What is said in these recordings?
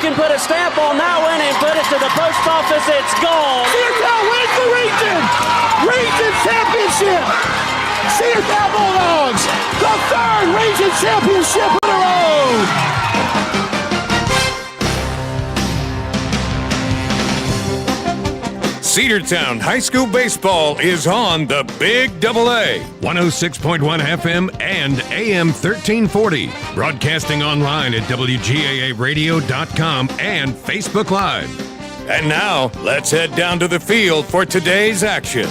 can put a stamp on that one and put it to the post office. It's gone. Cedartown wins the region! Region championship! Cedartown Bulldogs, the third region championship in a row! Cedartown High School Baseball is on the Big Double A, 106.1 FM and AM 1340. Broadcasting online at WGAAradio.com and Facebook Live. And now, let's head down to the field for today's action.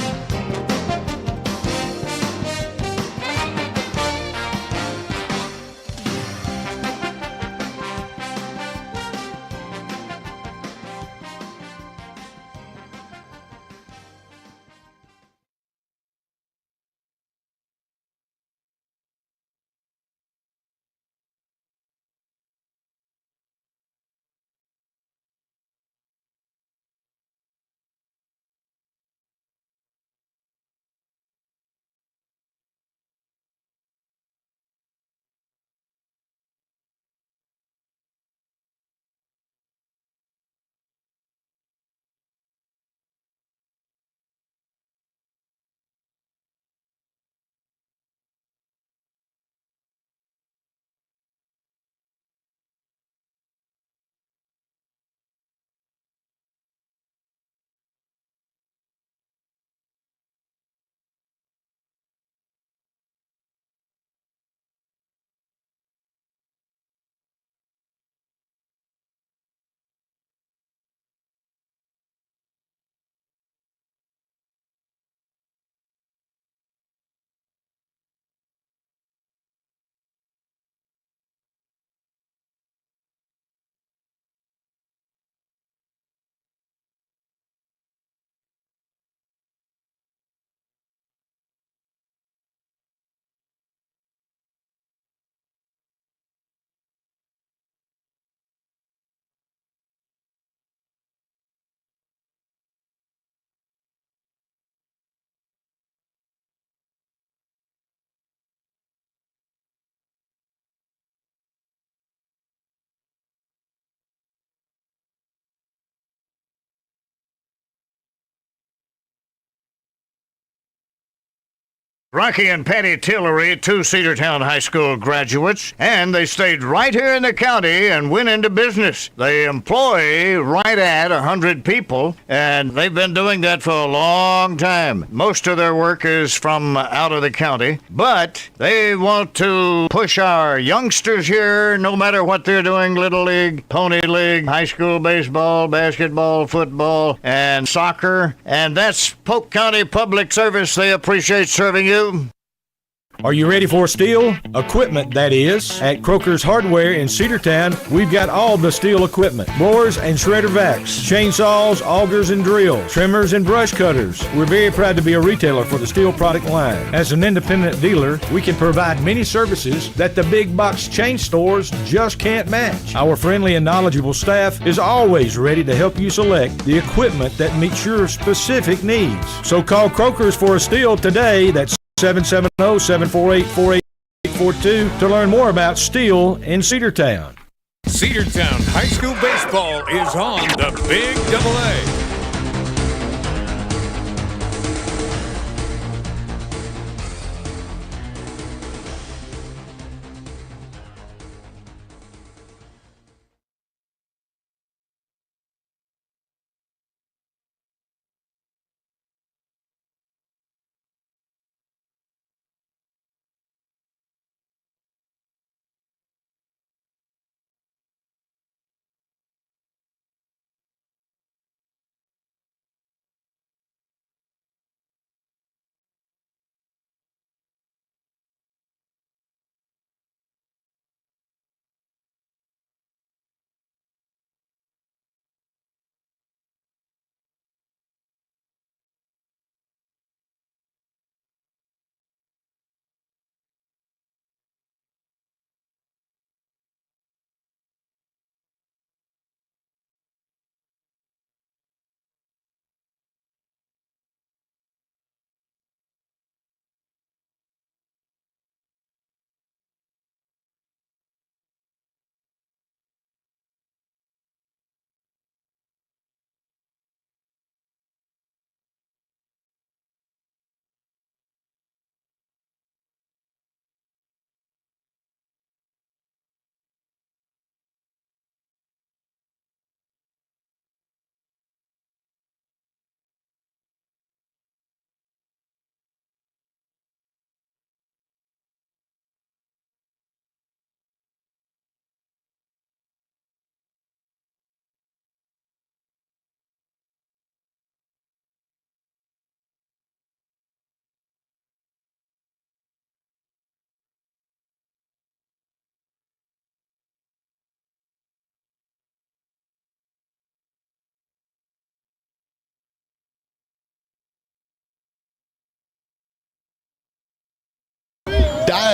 Rocky and Patty Tillery, two Cedartown High School graduates, and they stayed right here in the county and went into business. They employ right at 100 people, and they've been doing that for a long time. Most of their work is from out of the county, but they want to push our youngsters here, no matter what they're doing, Little League, Pony League, high school baseball, basketball, football, and soccer, and that's Polk County Public Service. They appreciate serving you. Are you ready for steel? Equipment, that is. At Croker's Hardware in Cedartown, we've got all the steel equipment. Blowers and shredder vacs, chainsaws, augers and drills, trimmers and brush cutters. We're very proud to be a retailer for the steel product line. As an independent dealer, we can provide many services that the big box chain stores just can't match. Our friendly and knowledgeable staff is always ready to help you select the equipment that meets your specific needs. So call Croker's for a steel today. That's 770-748-4842 to learn more about steel in Cedartown. Cedartown High School Baseball is on the Big Double A.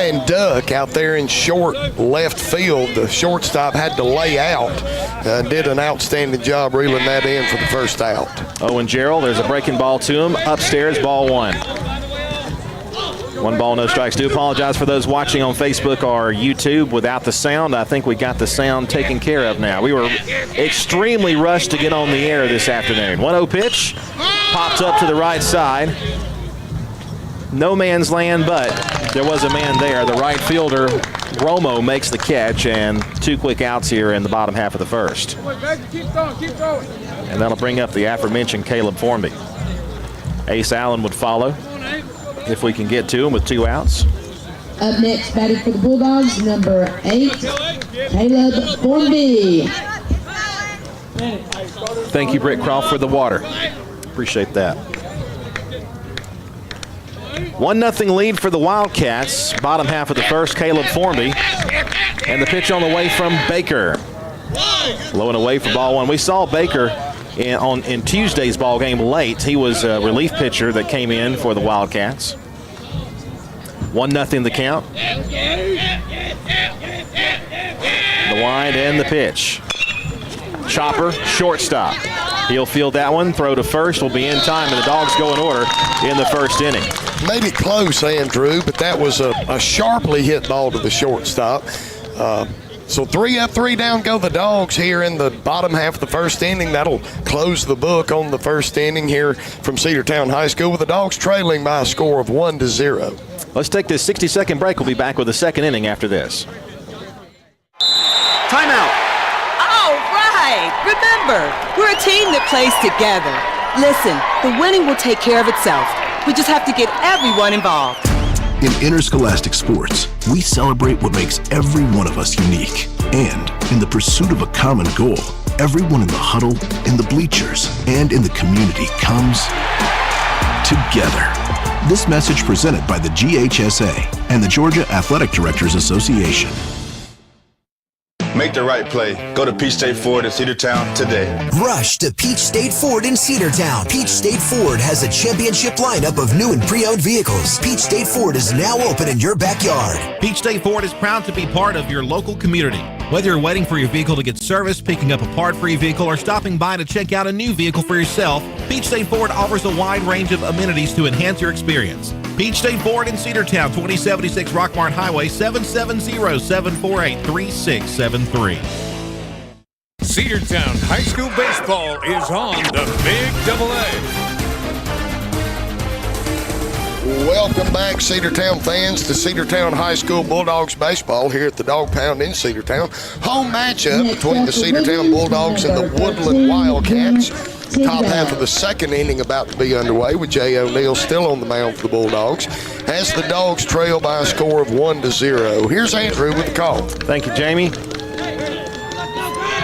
and duck out there in short left field. The shortstop had to lay out. Did an outstanding job reeling that in for the first out. Owen Gerald, there's a breaking ball to him. Upstairs, ball one. 1 ball, no strikes. Do apologize for those watching on Facebook or YouTube without the sound. I think we got the sound taken care of now. We were extremely rushed to get on the air this afternoon. 1-0 pitch, popped up to the right side. No man's land, but there was a man there. The right fielder, Romo, makes the catch, and 2 quick outs here in the bottom half of the first. And that'll bring up the aforementioned Caleb Formby. Ace Allen would follow if we can get to him with 2 outs. Up next, batting for the Bulldogs, number 8, Caleb Formby. Thank you, Britt Croft, for the water. Appreciate that. 1-0 lead for the Wildcats. Bottom half of the first, Caleb Formby. And the pitch on the way from Baker. Low and away for ball one. We saw Baker in Tuesday's ball game late. He was a relief pitcher that came in for the Wildcats. 1-0 the count. The wind and the pitch. Chopper, shortstop. He'll field that one. Throw to first will be in time, and the Dogs go in order in the first inning. Made it close, Andrew, but that was a sharply hit ball to the shortstop. So 3 up, 3 down go the Dogs here in the bottom half of the first inning. That'll close the book on the first inning here from Cedartown High School, with the Dogs trailing by a score of 1-0. Let's take this 60-second break. We'll be back with the second inning after this. Timeout. All right. Remember, we're a team that plays together. Listen, the winning will take care of itself. We just have to get everyone involved. In interscholastic sports, we celebrate what makes every one of us unique. And in the pursuit of a common goal, everyone in the huddle, in the bleachers, and in the community comes together. This message presented by the GHSA and the Georgia Athletic Directors Association. Make the right play. Go to Peach State Ford in Cedartown today. Rush to Peach State Ford in Cedartown. Peach State Ford has a championship lineup of new and pre-owned vehicles. Peach State Ford is now open in your backyard. Peach State Ford is proud to be part of your local community. Whether you're waiting for your vehicle to get serviced, picking up a part for your vehicle, or stopping by to check out a new vehicle for yourself, Peach State Ford offers a wide range of amenities to enhance your experience. Peach State Ford in Cedartown, 2076 Rockmart Highway, 770-748-3673. Cedartown High School Baseball is on the Big AA. Welcome back, Cedartown fans, to Cedartown High School Bulldogs baseball here at the Dog Pound in Cedartown. Home matchup between the Cedartown Bulldogs and the Woodland Wildcats. Top half of the second inning about to be underway, with Jay O'Neill still on the mound for the Bulldogs, as the Dogs trail by a score of 1-0. Here's Andrew with the call. Thank you, Jamie.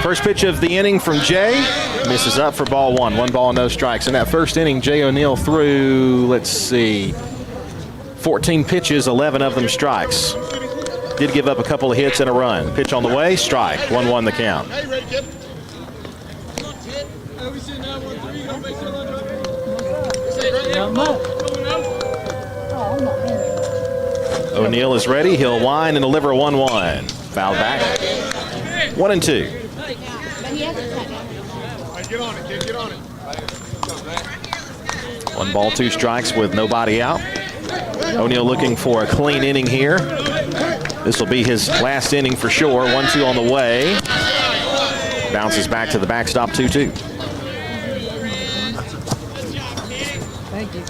First pitch of the inning from Jay. Misses up for ball one. 1 ball, no strikes. In that first inning, Jay O'Neill threw, 14 pitches, 11 of them strikes. Did give up a couple of hits and a run. Pitch on the way, strike. 1-1 the count. O'Neill is ready. He'll wind and deliver 1-1. Foul back. 1-2. 1 ball, 2 strikes with nobody out. O'Neill looking for a clean inning here. This will be his last inning for sure. 1-2 on the way. Bounces back to the backstop, 2-2. Thank you.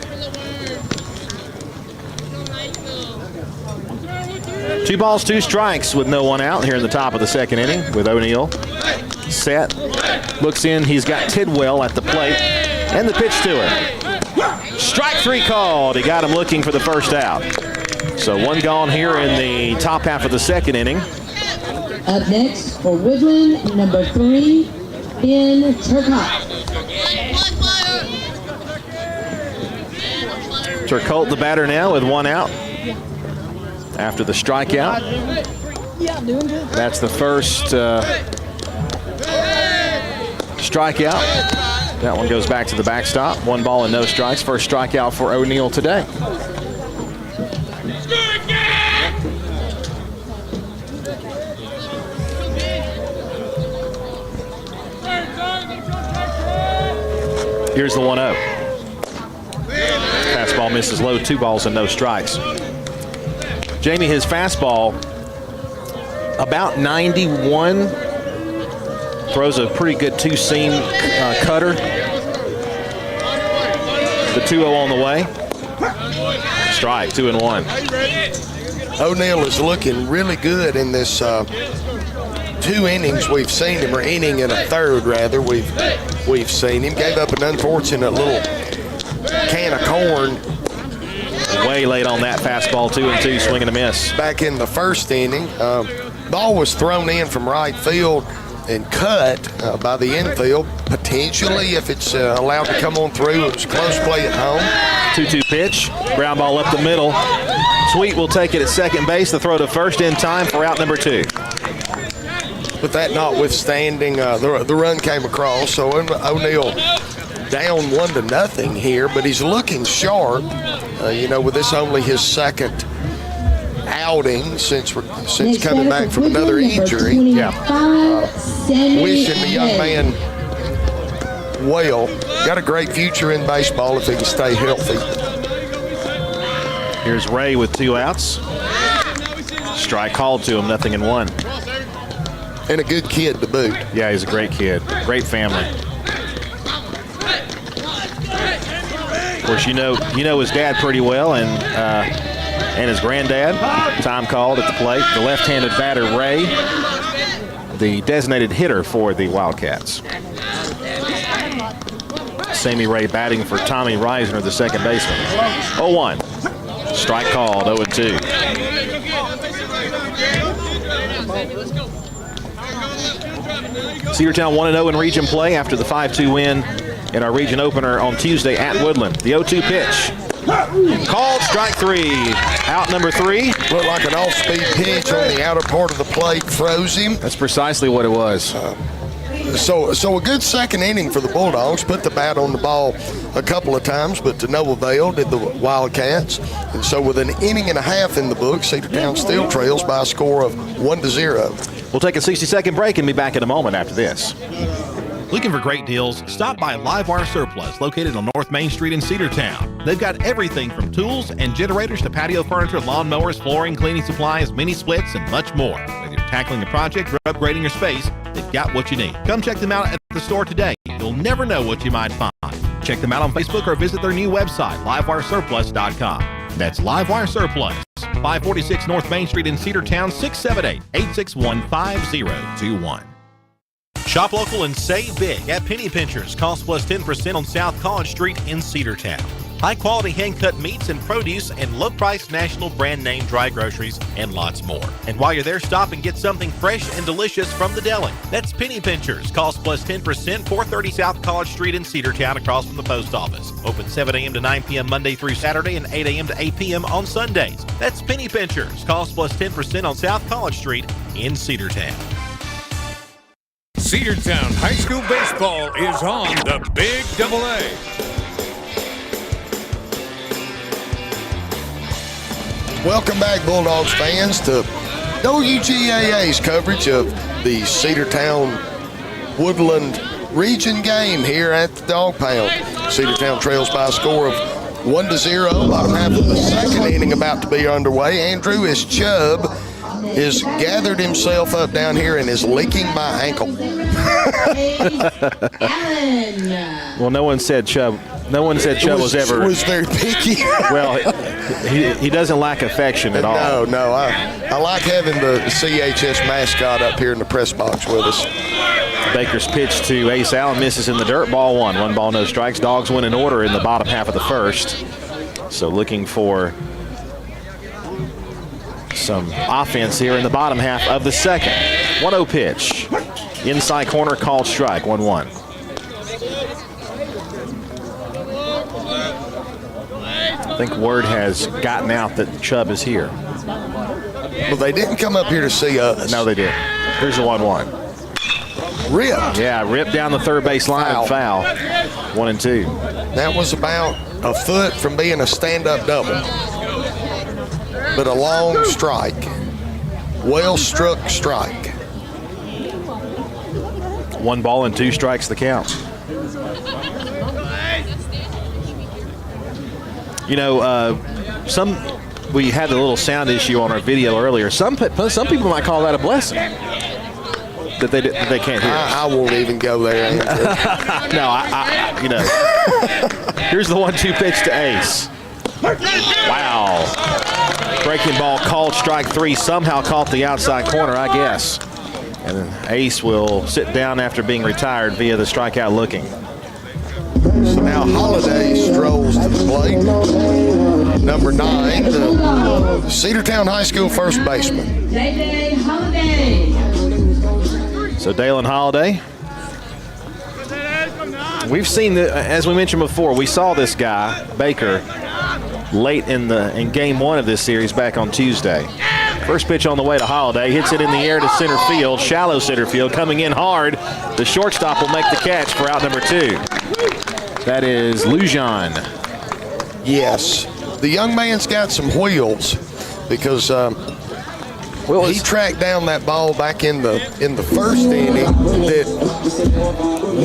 2 balls, 2 strikes with no one out here in the top of the second inning, with O'Neill set. Looks in, he's got Tidwell at the plate, and the pitch to him. Strike 3 called. He got him looking for the first out. So 1 gone here in the top half of the second inning. Up next for Woodland, number 3, Ben Turcotte. Turcotte the batter now with 1 out. After the strikeout. That's the first strikeout. That one goes back to the backstop. 1 ball and no strikes. First strikeout for O'Neill today. Here's the 1-0. Fastball misses low, 2 balls and no strikes. Jamie, his fastball, about 91. Throws a pretty good 2-seam cutter. The 2-0 on the way. Strike, 2-1. O'Neal is looking really good in this 2 innings we've seen him, or inning and a third rather we've seen him. Gave up an unfortunate little can of corn. Way late on that fastball, 2-2, swing and a miss. Back in the first inning, ball was thrown in from right field and cut by the infield. Potentially, if it's allowed to come on through, it was close play at home. 2-2 pitch, ground ball up the middle. Sweet will take it at second base. The throw to first in time for out number 2. But that notwithstanding, the run came across, so O'Neal down 1-0 here, but he's looking sharp. With this only his second outing since coming back from another injury. Wishing the young man well. Got a great future in baseball if he can stay healthy. Here's Ray with 2 outs. Strike called to him, 0-1. And a good kid to boot. Yeah, he's a great kid. Great family. Of course, you know his dad pretty well, and his granddad. Time called at the plate. The left-handed batter, Ray, the designated hitter for the Wildcats. Sammy Ray batting for Tommy Reisner, the second baseman. 0-1. Strike called, 0-2. Cedartown 1-0 in region play after the 5-2 win in our region opener on Tuesday at Woodland. The 0-2 pitch. Called, strike 3. Out number 3. Looked like an off-speed pitch on the outer part of the plate, froze him. That's precisely what it was. So a good second inning for the Bulldogs. Put the bat on the ball a couple of times, but to no avail did the Wildcats. And so with an inning and a half in the book, Cedartown still trails by a score of 1-0. We'll take a 60-second break and be back in a moment after this. Looking for great deals? Stop by Livewire Surplus, located on North Main Street in Cedartown. They've got everything from tools and generators to patio furniture, lawn mowers, flooring, cleaning supplies, mini splits, and much more. Whether you're tackling a project or upgrading your space, they've got what you need. Come check them out at the store today. You'll never know what you might find. Check them out on Facebook or visit their new website, livewiresurplus.com. That's Livewire Surplus, 546 North Main Street in Cedartown, 678-861-5021. Shop local and save big at Penny Pinchers. Cost plus 10% on South College Street in Cedartown. High-quality hand-cut meats and produce and low-priced national brand name dry groceries and lots more. And while you're there, stop and get something fresh and delicious from the deli. That's Penny Pinchers. Cost plus 10%, 430 South College Street in Cedartown across from the post office. Open 7 a.m. to 9 p.m. Monday through Saturday and 8 a.m. to 8 p.m. on Sundays. That's Penny Pinchers. Cost plus 10% on South College Street in Cedartown. Cedartown High School Baseball is on the Big AA. Welcome back, Bulldogs fans, to WGAA's coverage of the Cedartown Woodland region game here at the Dog Pound. Cedartown trails by a score of 1-0. Bottom half of the second inning about to be underway. Andrew, as Chubb has gathered himself up down here and is licking my ankle. Well, no one said Chubb was ever. Was very picky. Well, he doesn't lack affection at all. No. I like having the CHS mascot up here in the press box with us. Baker's pitch to Ace Allen misses in the dirt. Ball 1. 1 ball, no strikes. Dogs win in order in the bottom half of the first. So looking for some offense here in the bottom half of the second. 1-0 pitch. Inside corner, called strike. 1-1. I think word has gotten out that Chubb is here. Well, they didn't come up here to see us. No, they didn't. Here's the 1-1. Ripped. Yeah, ripped down the third base line. Foul. 1-2. That was about a foot from being a stand-up double. But a long strike. Well-struck strike. 1 ball and 2 strikes the count. You know, we had a little sound issue on our video earlier. Some people might call that a blessing that they can't hear. I won't even go there. No, you know. Here's the 1-2 pitch to Ace. Wow. Breaking ball called strike 3. Somehow caught the outside corner, I guess. And then Ace will sit down after being retired via the strikeout looking. So now Holiday strolls to the plate. Number 9, the Cedartown High School first baseman. J.J. Holiday. So Dalen Holiday. We've seen, as we mentioned before, we saw this guy, Baker, late in game 1 of this series back on Tuesday. First pitch on the way to Holiday, hits it in the air to center field, shallow center field, coming in hard. The shortstop will make the catch for out number 2. That is Lujan. Yes, the young man's got some wheels because he tracked down that ball back in the first inning that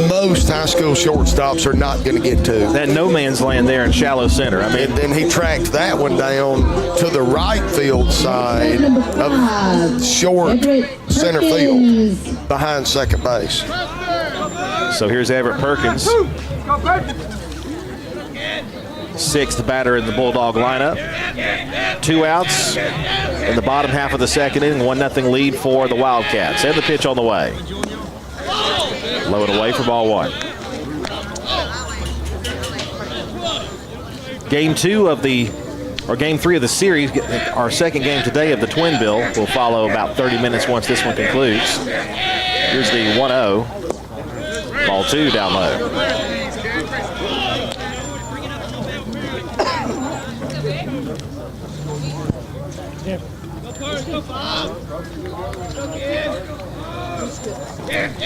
most high school shortstops are not going to get to. That no man's land there in shallow center. I mean, and then he tracked that one down to the right field side of short center field behind second base. So here's Everett Perkins, 6th batter in the Bulldog lineup. 2 outs in the bottom half of the second inning, 1-0 lead for the Wildcats. And the pitch on the way. Low and away for ball 1. Game 3 of the series, our second game today of the Twin Bill, will follow about 30 minutes once this one concludes. Here's the 1-0. Ball 2 down low.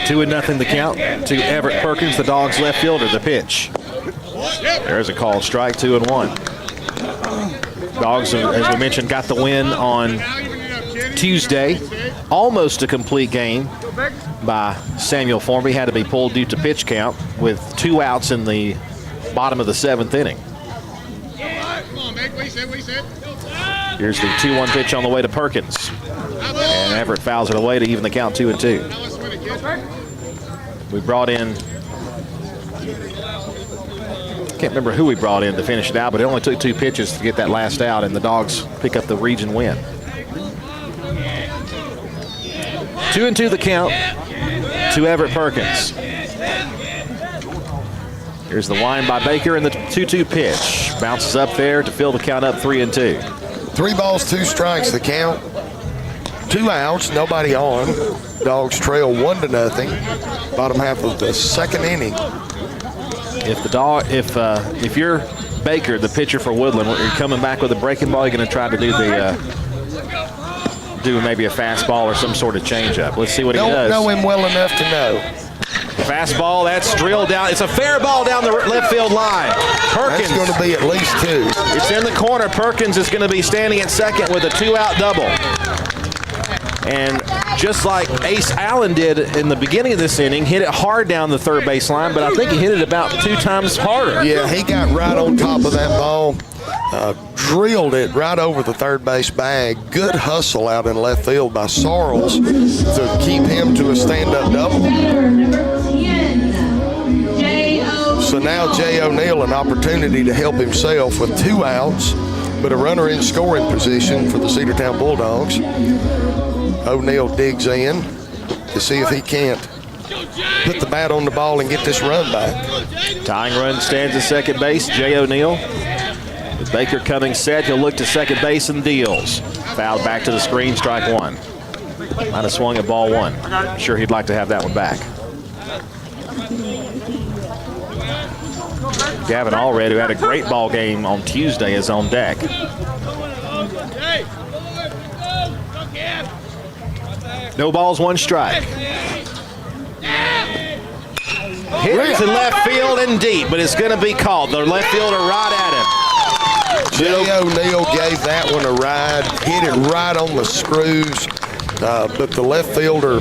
Two and nothing the count to Everett Perkins, the Dogs left fielder. The pitch. There's a called strike, 2-1. Dogs, as we mentioned, got the win on Tuesday. Almost a complete game by Samuel Formby. Had to be pulled due to pitch count with 2 outs in the bottom of the 7th inning. Here's the 2-1 pitch on the way to Perkins. And Everett fouls it away to even the count 2-2. We brought in, can't remember who we brought in to finish it out, but it only took 2 pitches to get that last out, and the Dogs pick up the region win. 2-2 the count to Everett Perkins. Here's the line by Baker and the 2-2 pitch. Bounces up there to fill the count up 3-2. 3 balls, 2 strikes the count. 2 outs, nobody on. Dogs trail 1-0. Bottom half of the second inning. If you're Baker, the pitcher for Woodland, you're coming back with a breaking ball, you're going to try to do maybe a fastball or some sort of changeup. Let's see what he does. Don't know him well enough to know. Fastball, that's drilled down. It's a fair ball down the left field line. Perkins. That's going to be at least 2. It's in the corner. Perkins is going to be standing at second with a 2-out double. And just like Ace Allen did in the beginning of this inning, hit it hard down the third base line, but I think he hit it about 2 times harder. Yeah, he got right on top of that ball, drilled it right over the third base bag. Good hustle out in left field by Sarles to keep him to a stand-up double. So now Jay O'Neill an opportunity to help himself with 2 outs, but a runner in scoring position for the Cedartown Bulldogs. O'Neill digs in to see if he can't put the bat on the ball and get this run back. Tying run stands at second base, Jay O'Neill. With Baker coming set, he'll look to second base and deals. Fouled back to the screen, strike 1. Might have swung at ball 1. I'm sure he'd like to have that one back. Gavin Allred, who had a great ball game on Tuesday, is on deck. No balls, 1 strike. Hit to left field and deep, but it's going to be called. The left fielder right at him. Jay O'Neill gave that one a ride, hit it right on the screws, but the left fielder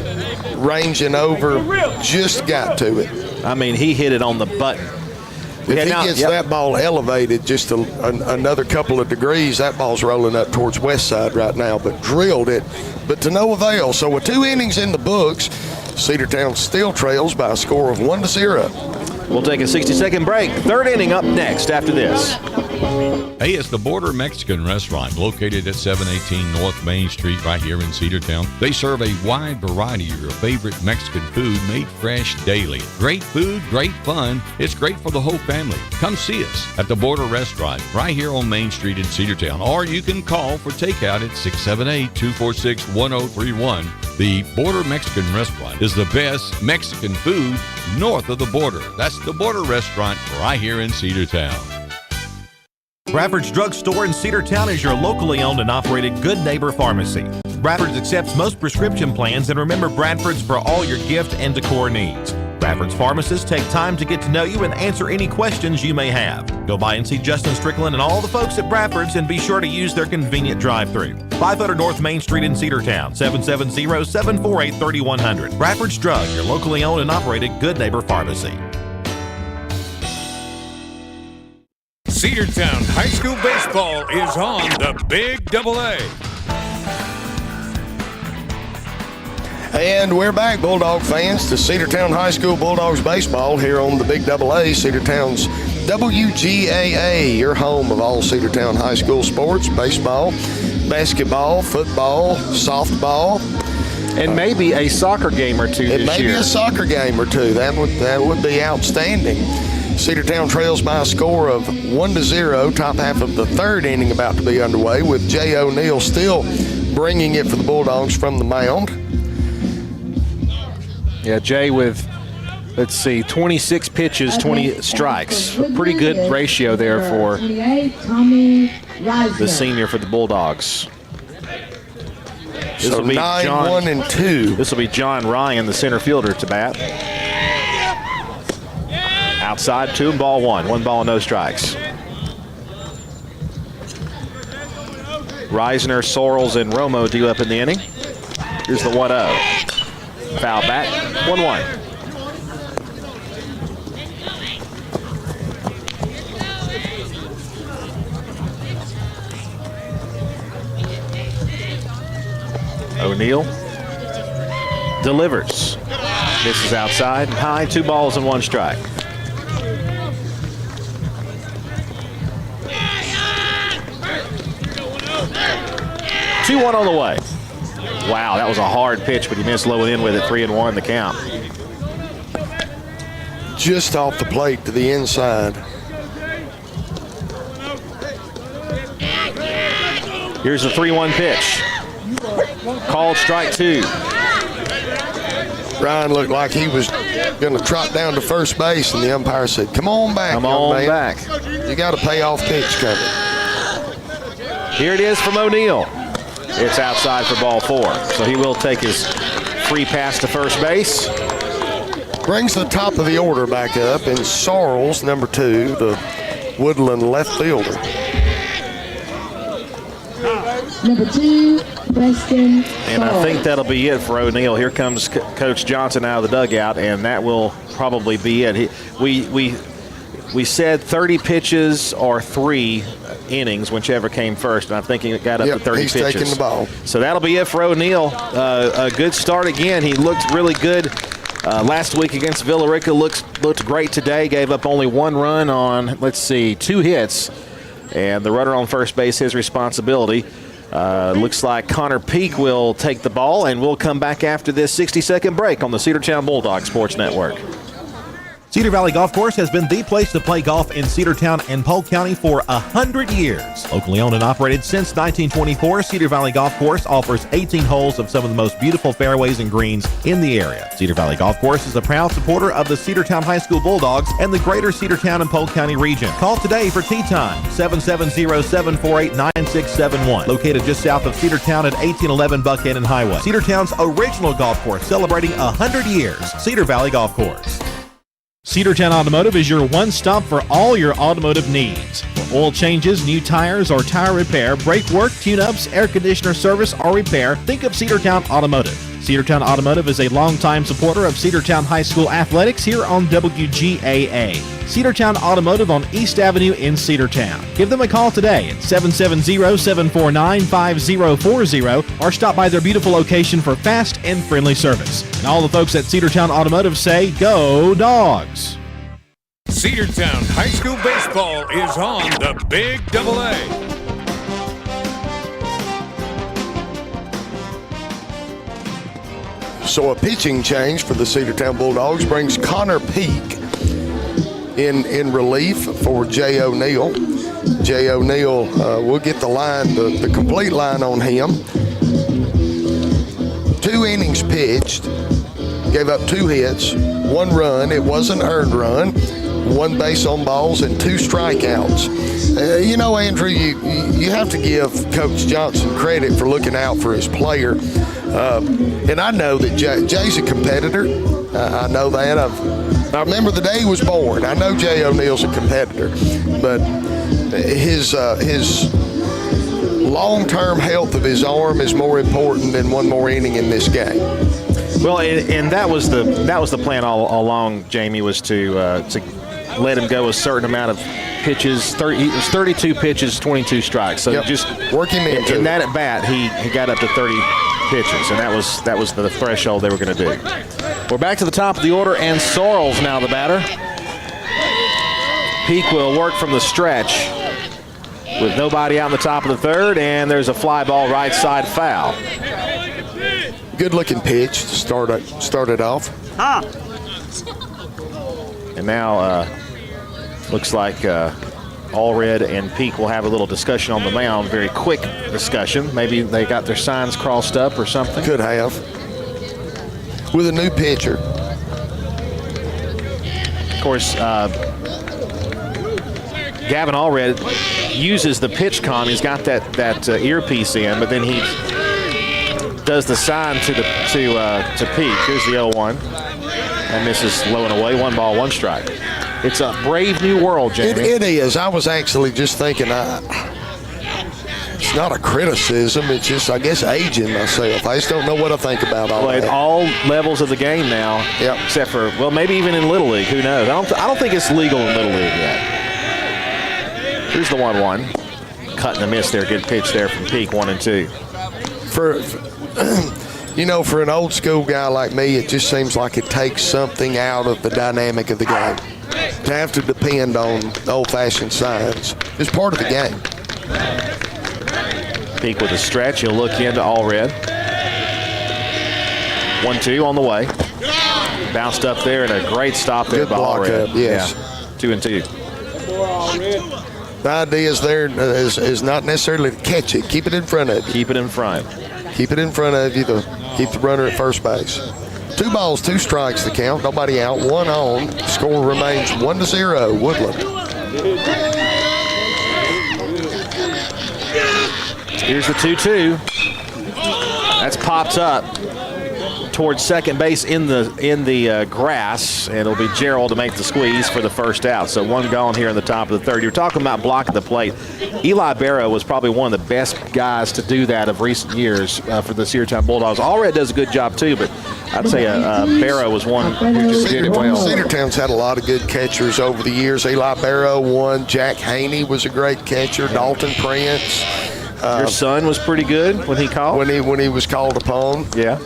ranging over just got to it. I mean, he hit it on the button. If he gets that ball elevated just another couple of degrees, that ball's rolling up towards west side right now, but drilled it, but to no avail. So with 2 innings in the books, Cedartown still trails by a score of 1-0. We'll take a 60-second break. 3rd inning up next after this. Hey, it's the Border Mexican Restaurant located at 718 North Main Street right here in Cedartown. They serve a wide variety of your favorite Mexican food made fresh daily. Great food, great fun. It's great for the whole family. Come see us at the Border Restaurant right here on Main Street in Cedartown, or you can call for takeout at 678-246-1031. The Border Mexican Restaurant is the best Mexican food north of the border. That's the Border Restaurant right here in Cedartown. Bradford's Drug Store in Cedartown is your locally owned and operated Good Neighbor Pharmacy. Bradford's accepts most prescription plans, and remember Bradford's for all your gift and decor needs. Bradford's pharmacists take time to get to know you and answer any questions you may have. Go by and see Justin Strickland and all the folks at Bradford's, and be sure to use their convenient drive-thru. 500 North Main Street in Cedartown, 770-748-3100. Bradford's Drug, your locally owned and operated Good Neighbor Pharmacy. Cedartown High School Baseball is on the Big Double A. And we're back, Bulldog fans, to Cedartown High School Bulldogs baseball here on the Big Double A, Cedartown's WGAA, your home of all Cedartown High School sports, baseball, basketball, football, softball. And maybe a soccer game or two this year. Maybe a soccer game or two. That would be outstanding. Cedartown trails by a score of 1-0. Top half of the 3rd inning about to be underway, with Jay O'Neill still bringing it for the Bulldogs from the mound. Yeah, Jay with, 26 pitches, 20 strikes. A pretty good ratio there for the senior for the Bulldogs. This will be 9-1-2. This will be John Ryan, the center fielder, to bat. Outside, 2-1. 1 ball, no strikes. Reisner, Sorrells, and Romo due up in the inning. Here's the 1-0. Foul back, 1-1. O'Neill delivers. This is outside and high, 2 balls and 1 strike. Two-1 on the way. Wow, that was a hard pitch, but he missed low in with it. 3-1 the count. Just off the plate to the inside. Here's the 3-1 pitch. Called strike 2. Ryan looked like he was going to trot down to first base, and the umpire said, "Come on back, Come on man. back. You got a payoff pitch coming." Here it is from O'Neill. It's outside for ball 4. So he will take his free pass to first base. Brings the top of the order back up, and Sorrells, number 2, the Woodland left fielder. Number 2, Preston. And I think that'll be it for O'Neill. Here comes Coach Johnson out of the dugout, and that will probably be it. We said 30 pitches or 3 innings, whichever came first, and I'm thinking it got up to 30 pitches. He's taking the ball. So that'll be it for O'Neill. A good start again. He looked really good last week against Villarica. Looked great today. Gave up only 1 run on, 2 hits. And the runner on first base, his responsibility. Looks like Connor Peak will take the ball, and we'll come back after this 60-second break on the Cedartown Bulldog Sports Network. Cedar Valley Golf Course has been the place to play golf in Cedartown and Polk County for 100 years. Locally owned and operated since 1924, Cedar Valley Golf Course offers 18 holes of some of the most beautiful fairways and greens in the area. Cedar Valley Golf Course is a proud supporter of the Cedartown High School Bulldogs and the greater Cedartown and Polk County region. Call today for tee time, 770-748-9671. Located just south of Cedartown at 1811 Buckhannon Highway. Cedartown's original golf course celebrating 100 years. Cedar Valley Golf Course. Cedartown Automotive is your one-stop for all your automotive needs. For oil changes, new tires, or tire repair, brake work, tune-ups, air conditioner service, or repair, think of Cedartown Automotive. Cedartown Automotive is a longtime supporter of Cedartown High School athletics here on WGAA. Cedartown Automotive on East Avenue in Cedartown. Give them a call today at 770-749-5040 or stop by their beautiful location for fast and friendly service. And all the folks at Cedartown Automotive say, go Dogs! Cedartown High School baseball is on the Big AA. So a pitching change for the Cedartown Bulldogs brings Connor Peak in relief for Jay O'Neill. Jay O'Neill will get the complete line on him. 2 innings pitched, gave up 2 hits, 1 run. It was an earned run. 1 base on balls and 2 strikeouts. Andrew, you have to give Coach Johnson credit for looking out for his player. And I know that Jay's a competitor. I know that. I remember the day he was born. I know Jay O'Neill's a competitor. But his long-term health of his arm is more important than 1 more inning in this game. Well, and that was the plan all along, Jamie, was to let him go a certain amount of pitches. It was 32 pitches, 22 strikes. So just work him into in that at bat, he got up to 30 pitches, and that was the threshold they were going to do. We're back to the top of the order, and Sorrells now the batter. Peak will work from the stretch with nobody out in the top of the 3rd, and there's a fly ball right side foul. Good-looking pitch to start it off. And now looks like Allred and Peak will have a little discussion on the mound, very quick discussion. Maybe they got their signs crossed up or something. Could have. With a new pitcher. Of course, Gavin Allred uses the pitch con. He's got that earpiece in, but then he does the sign to Peak. Here's the 0-1. And misses low and away. 1 ball, 1 strike. It's a brave new world, Jamie. It is. I was actually just thinking, it's not a criticism. It's just, I guess, aging myself. I just don't know what I think about all that. At all levels of the game now, except for, well, maybe even in Little League. Who knows? I don't think it's legal in Little League yet. Here's the 1-1. Cut and a miss there. Good pitch there from Peak, 1-2. For an old school guy like me, it just seems like it takes something out of the dynamic of the game. To have to depend on old-fashioned signs. It's part of the game. Peak with a stretch. He'll look into Allred. 1-2 on the way. Bounced up there and a great stop there by block Allred. Up, yes. Yeah. 2-2. The idea is there is not necessarily to catch it. Keep it in front of you. Keep it in front. Keep it in front of you to keep the runner at first base. 2 balls, 2 strikes the count. Nobody out, 1 on. Score remains 1-0, Woodland. Here's the 2-2. That's popped up towards second base in the grass, and it'll be Gerald to make the squeeze for the first out. So 1 gone here in the top of the 3rd. You're talking about blocking the plate. Eli Barrow was probably one of the best guys to do that of recent years for the Cedartown Bulldogs. Allred does a good job too, but I'd say Barrow was one who just did it well. Cedartown's had a lot of good catchers over the years. Eli Barrow won. Jack Haney was a great catcher. Dalton Prince. Your son was pretty good when he called? When he was called upon. Yeah.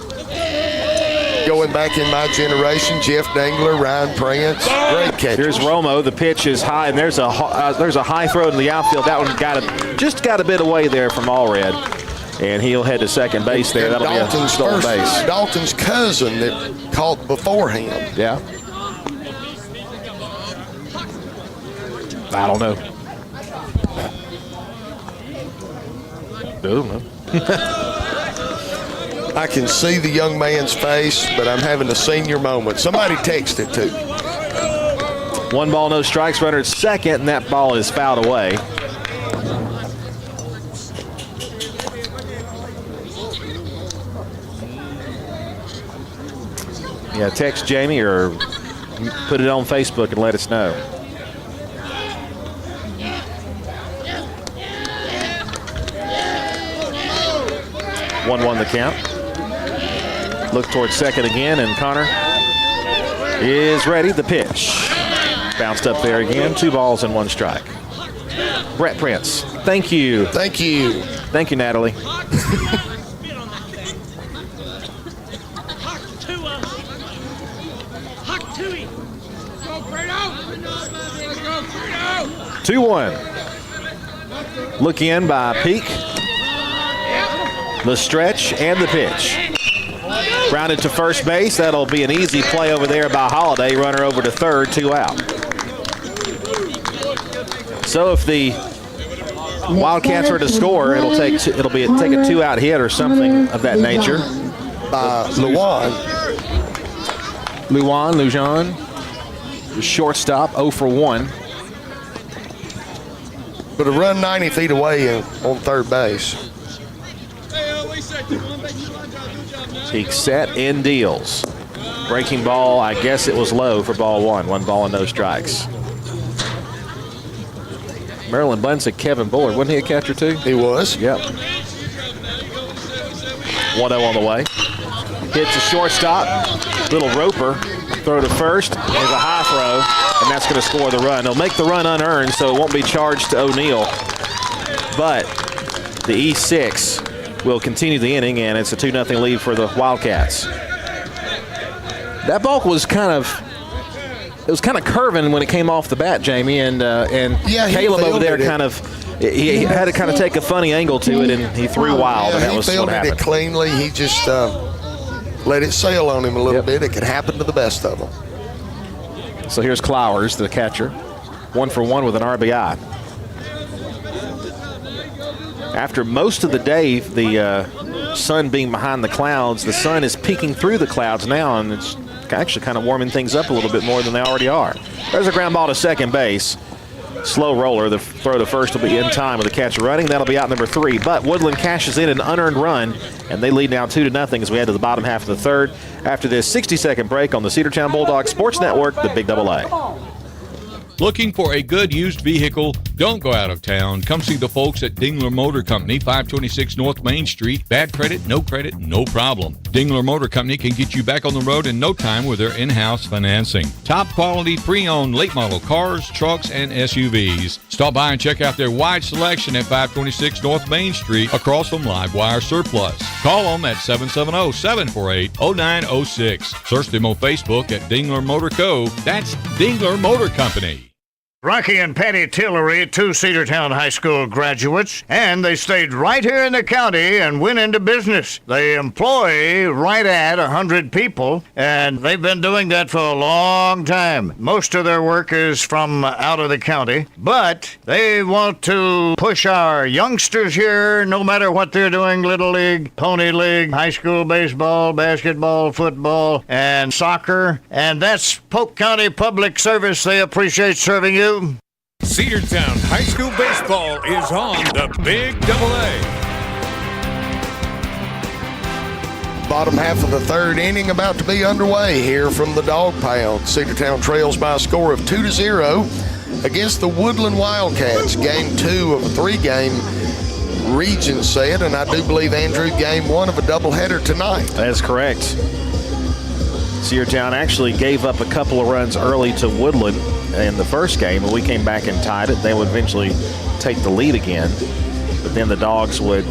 Going back in my generation, Jeff Dangler, Ryan Prince, great catchers. Here's Romo. The pitch is high, and there's a high throw in the outfield. That one got a bit away there from Allred, and he'll head to second base there. That'll be a stolen base. Dalton's cousin that caught before him. Yeah. I don't know. I can see the young man's face, but I'm having a senior moment. Somebody text it to me. 1 ball, no strikes, runner at second, and that ball is fouled away. Yeah, text Jamie or put it on Facebook and let us know. One the count. look towards second again, and Connor is ready. The pitch. Bounced up there again. 2 balls and 1 strike. Brett Prince, thank you. Thank you. Thank you, Natalie. Two one. Look in by Peak. The stretch and the pitch. Grounded to first base. That'll be an easy play over there by Holiday. Runner over to third, 2 out. So if the Wildcats are to score, it'll take a 2-out hit or something of that nature. By Lujan, the shortstop, 0 for 1. But a run 90 feet away on third base. Peak set and deals. Breaking ball, I guess it was low for ball 1. 1 ball and no strikes. Maryland Bunn said Kevin Bullard. Wasn't he a catcher too? He was. Yep. 1-0 on the way. Hits a shortstop. Little roper. Throw to first. There's a high throw, and that's going to score the run. They'll make the run unearned, so it won't be charged to O'Neill. But the E6 will continue the inning, and it's a 2-0 lead for the Wildcats. That ball was kind of curving when it came off the bat, Jamie, and Caleb over there he had to kind of take a funny angle to it, and he threw wild, and that was what happened. He fielded it cleanly. He just let it sail on him a little bit. It can happen to the best of them. So here's Clowers, the catcher, 1 for 1 with an RBI. After most of the day, the sun being behind the clouds, the sun is peeking through the clouds now, and it's actually kind of warming things up a little bit more than they already are. There's a ground ball to second base. Slow roller. The throw to first will be in time with the catcher running. That'll be out number 3. But Woodland cashes in an unearned run, and they lead now 2-0 as we head to the bottom half of the third after this 60-second break on the Cedartown Bulldogs Sports Network, the Big Double A. Looking for a good used vehicle? Don't go out of town. Come see the folks at Dingler Motor Company, 526 North Main Street. Bad credit, no problem. Dingler Motor Company can get you back on the road in no time with their in-house financing. Top quality pre-owned late model cars, trucks, and SUVs. Stop by and check out their wide selection at 526 North Main Street across from Livewire Surplus. Call them at 770-748-0906. Search them on Facebook at Dingler Motor Co. That's Dingler Motor Company. Rocky and Patty Tillery, 2 Cedartown High School graduates, and they stayed right here in the county and went into business. They employ right at 100 people, and they've been doing that for a long time. Most of their work is from out of the county, but they want to push our youngsters here, no matter what they're doing, Little League, Pony League, high school baseball, basketball, football, and soccer, and that's Polk County Public Service. They appreciate serving you. Cedartown High School Baseball is on the Big Double A. Bottom half of the third inning about to be underway here from the Dog Pound. Cedartown trails by a score of 2-0 against the Woodland Wildcats. Game 2 of a 3-game region set, and I do believe, Andrew, game 1 of a doubleheader tonight. That's correct. Cedartown actually gave up a couple of runs early to Woodland in the first game, and we came back and tied it. They would eventually take the lead again, but then the Dogs would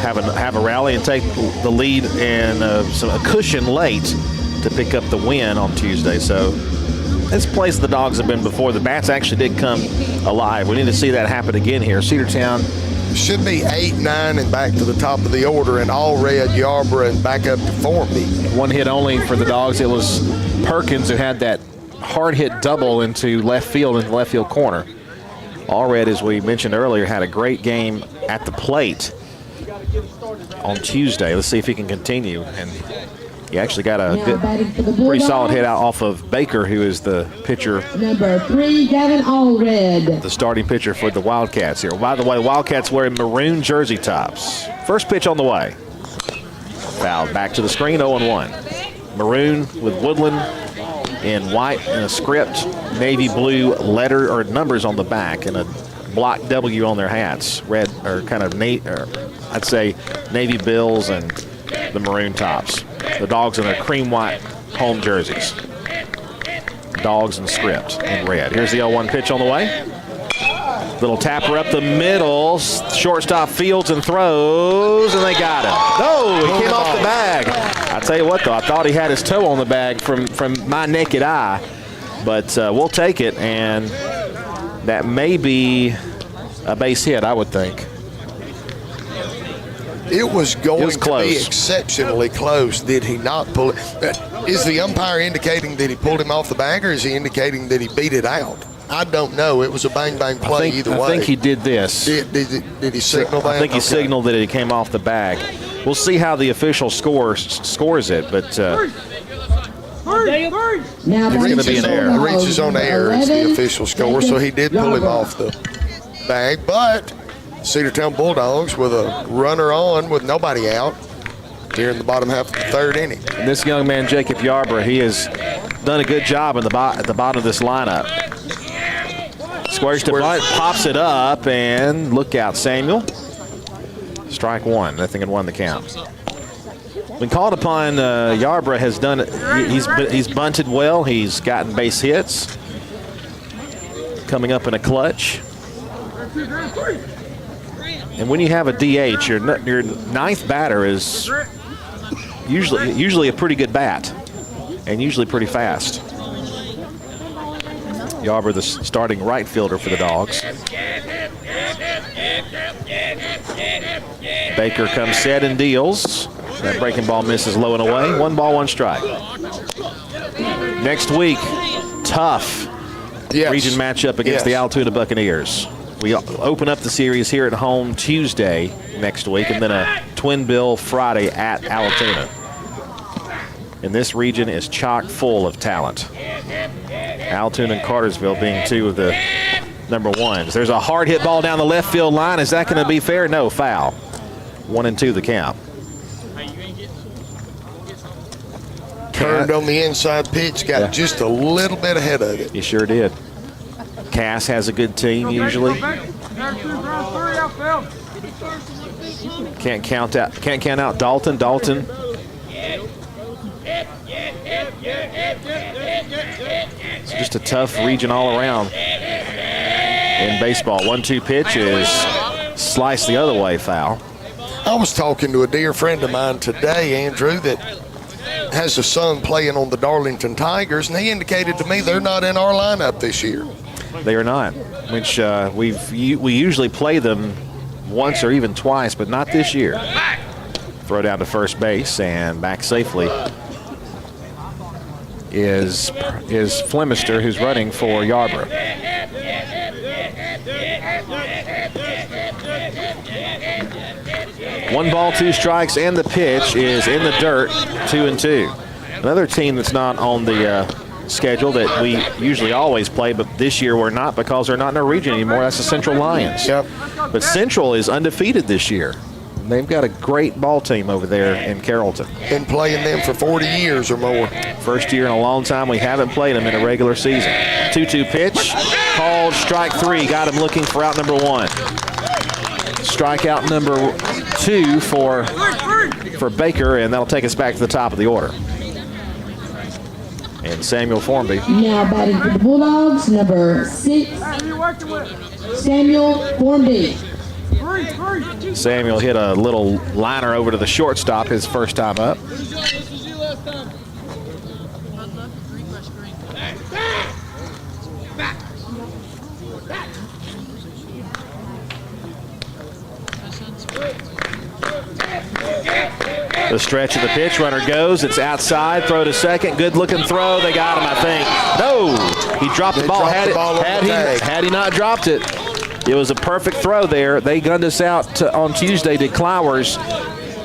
have a rally and take the lead and a cushion late to pick up the win on Tuesday. So this place the Dogs have been before. The bats actually did come alive. We need to see that happen again here. Cedartown should be 8-9 and back to the top of the order, and all red Yarborough and back up to Formby. 1 hit only for the Dogs. It was Perkins who had that hard hit double into left field in the left field corner. Allred, as we mentioned earlier, had a great game at the plate on Tuesday. Let's see if he can continue. And he actually got a pretty solid hit out off of Baker, who is the pitcher. Number 3, Gavin Allred. The starting pitcher for the Wildcats here. By the way, Wildcats wearing maroon jersey tops. First pitch on the way. Fouled back to the screen, 0-1. Maroon with Woodland in white and a script, navy blue letter or numbers on the back, and a block W on their hats. Red or kind of I'd say navy bills and the maroon tops. The Dogs in their cream white home jerseys. Dogs in script in red. Here's the 0-1 pitch on the way. Little tapper up the middle. Shortstop fields and throws, and they got him. No, he came off the bag. I tell you what, though, I thought he had his toe on the bag from my naked eye. But we'll take it, and that may be a base hit, I would think. It was going to be exceptionally close. Did he not pull it? Is the umpire indicating that he pulled him off the bag, or is he indicating that he beat it out? I don't know. It was a bang-bang play either way. I think he did this. Did he signal that? I think he signaled that it came off the bag. We'll see how the official scores it, but Now it's going to be an error. It reaches on air is the official score, so he did pull him off the bag. But Cedartown Bulldogs with a runner on with nobody out here in the bottom half of the third inning. And this young man, Jacob Yarbrough, he has done a good job at the bottom of this lineup. Squares to bunt, pops it up, and look out, Samuel. Strike one, nothing and one the count. When called upon, Yarbrough has done it. He's bunted well. He's gotten base hits. Coming up in a clutch. And when you have a DH, your ninth batter is usually a pretty good bat, and usually pretty fast. Yarbrough, the starting right fielder for the Dogs. Baker comes set and deals. That breaking ball misses low and away. 1 ball, 1 strike. Next week, tough region matchup against the Altoona Buccaneers. We open up the series here at home Tuesday next week, and then a twin bill Friday at Altoona. And this region is chock full of talent. Altoona and Cartersville being two of the number ones. There's a hard hit ball down the left field line. Is that going to be fair? No, foul. 1-2 the count. Turned on the inside pitch, got just a little bit ahead of it. He sure did. Cass has a good team usually. Can't count out Dalton. It's just a tough region all around in baseball. 1-2 pitch is sliced the other way, foul. I was talking to a dear friend of mine today, Andrew, that has a son playing on the Darlington Tigers, and he indicated to me they're not in our lineup this year. They are not, which we usually play them once or even twice, but not this year. Throw down to first base and back safely is Flemister, who's running for Yarbrough. One ball, 2 strikes, and the pitch is in the dirt, 2-2. Another team that's not on the schedule that we usually always play, but this year we're not because they're not in our region anymore. That's the Central Lions. Yep. But Central is undefeated this year. They've got a great ball team over there in Carrollton. Been playing them for 40 years or more. First year in a long time we haven't played them in a regular season. 2-2 pitch, called strike 3. Got him looking for out number 1. Strikeout number 2 for Baker, and that'll take us back to the top of the order. And Samuel Formby. Now batting for the Bulldogs, number 6, Samuel Formby. Samuel hit a little liner over to the shortstop his first time up. The stretch of the pitch, runner goes, it's outside, throw to second, good looking throw, they got him I think. No, he dropped the ball, had he not dropped it. It was a perfect throw there. They gunned us out on Tuesday, did Clowers,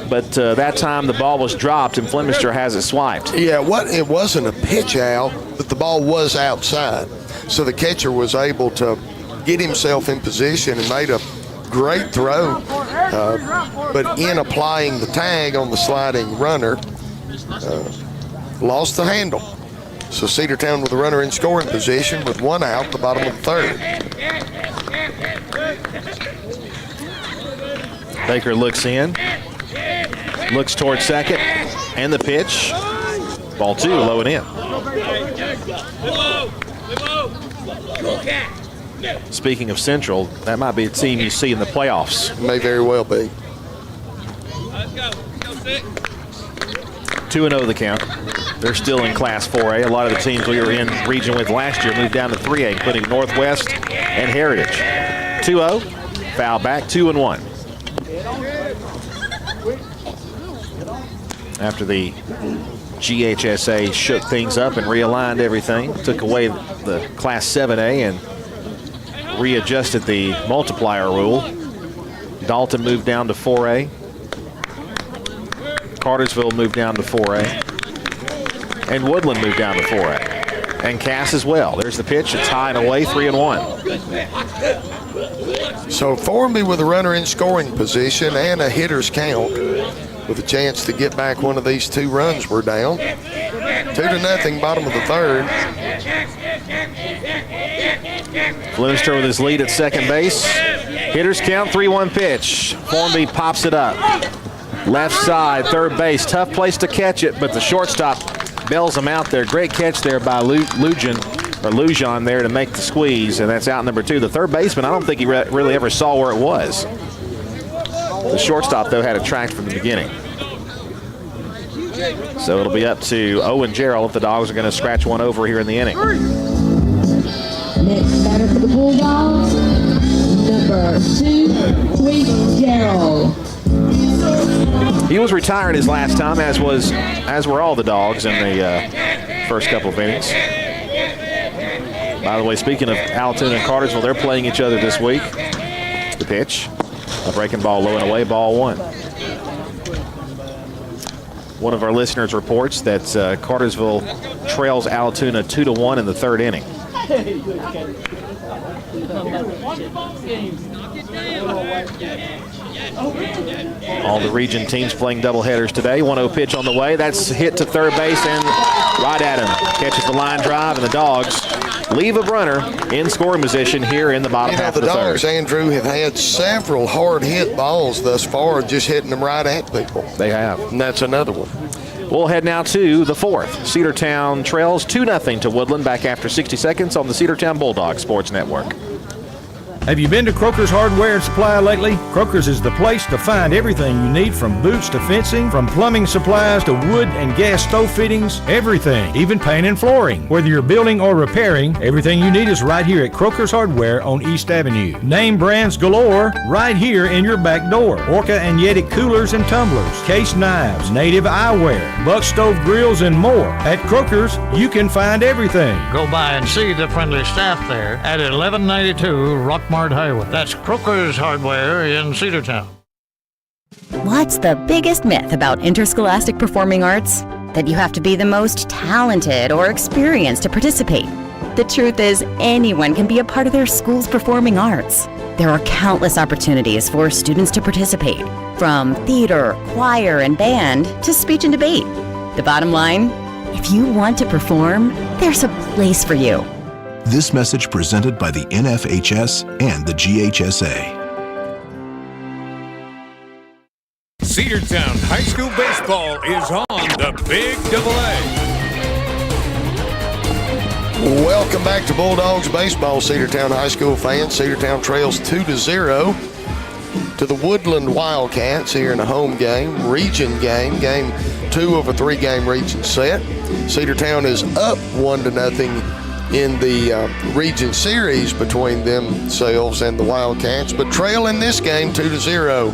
but that time the ball was dropped and Flemister has it swiped. Yeah, it wasn't a pitch out, but the ball was outside. So the catcher was able to get himself in position and made a great throw. But in applying the tag on the sliding runner, lost the handle. So Cedartown with a runner in scoring position with 1 out, the bottom of the 3rd. Baker looks in. Looks towards second, and the pitch. Ball 2, low and in. Speaking of Central, that might be a team you see in the playoffs. May very well be. 2-0 the count. They're still in Class 4A. A lot of the teams we were in region with last year moved down to 3A, including Northwest and Heritage. 2-0, foul back, 2-1. After the GHSA shook things up and realigned everything, took away the Class 7A and readjusted the multiplier rule. Dalton moved down to 4A. Cartersville moved down to 4A. And Woodland moved down to 4A. And Cass as well. There's the pitch. It's high and away, 3-1. So Formby with a runner in scoring position and a hitter's count, with a chance to get back one of these 2 runs we're down. 2-0, bottom of the third. Flemister with his lead at second base. Hitter's count, 3-1 pitch. Formby pops it up. Left side, third base. Tough place to catch it, but the shortstop bails him out there. Great catch there by Lujan there to make the squeeze, and that's out number 2. The third baseman, I don't think he really ever saw where it was. The shortstop, though, had it tracked from the beginning. So it'll be up to Owen Gerald if the Dogs are going to scratch one over here in the inning. Next batter for the Bulldogs, number 2, Gerald. He was retired his last time, as were all the Dogs in the first couple of innings. By the way, speaking of Allatoona and Cartersville, they're playing each other this week. The pitch, a breaking ball low and away, ball 1. One of our listeners reports that Cartersville trails Allatoona 2-1 in the third inning. All the region teams playing doubleheaders today. 1-0 pitch on the way. That's hit to third base and right at him. Catches the line drive, and the Dogs leave a runner in scoring position here in the bottom half of the third. The Dogs, Andrew, have had several hard hit balls thus far, just hitting them right at people. They have. And that's another one. We'll head now to the 4th. Cedartown trails 2-0 to Woodland back after 60 seconds on the Cedartown Bulldogs Sports Network. Have you been to Croker's Hardware and Supply lately? Croker's is the place to find everything you need, from boots to fencing, from plumbing supplies to wood and gas stove fittings, everything, even paint and flooring. Whether you're building or repairing, everything you need is right here at Croker's Hardware on East Avenue. Name brands galore right here in your back door. Orca and Yeti coolers and tumblers, case knives, native eyewear, buck stove grills, and more. At Croker's, you can find everything. Go by and see the friendly staff there at 1192 Rockmart Highway. That's Croker's Hardware in Cedartown. What's the biggest myth about interscholastic performing arts? That you have to be the most talented or experienced to participate. The truth is, anyone can be a part of their school's performing arts. There are countless opportunities for students to participate, from theater, choir, and band to speech and debate. The bottom line, if you want to perform, there's a place for you. This message presented by the NFHS and the GHSA. Cedartown High School baseball is on the Big AA. Welcome back to Bulldogs baseball, Cedartown High School fans. Cedartown trails 2-0 to the Woodland Wildcats here in a home game, region game, game 2 of a 3-game region set. Cedartown is up 1-0 in the region series between themselves and the Wildcats, but trail in this game 2-0.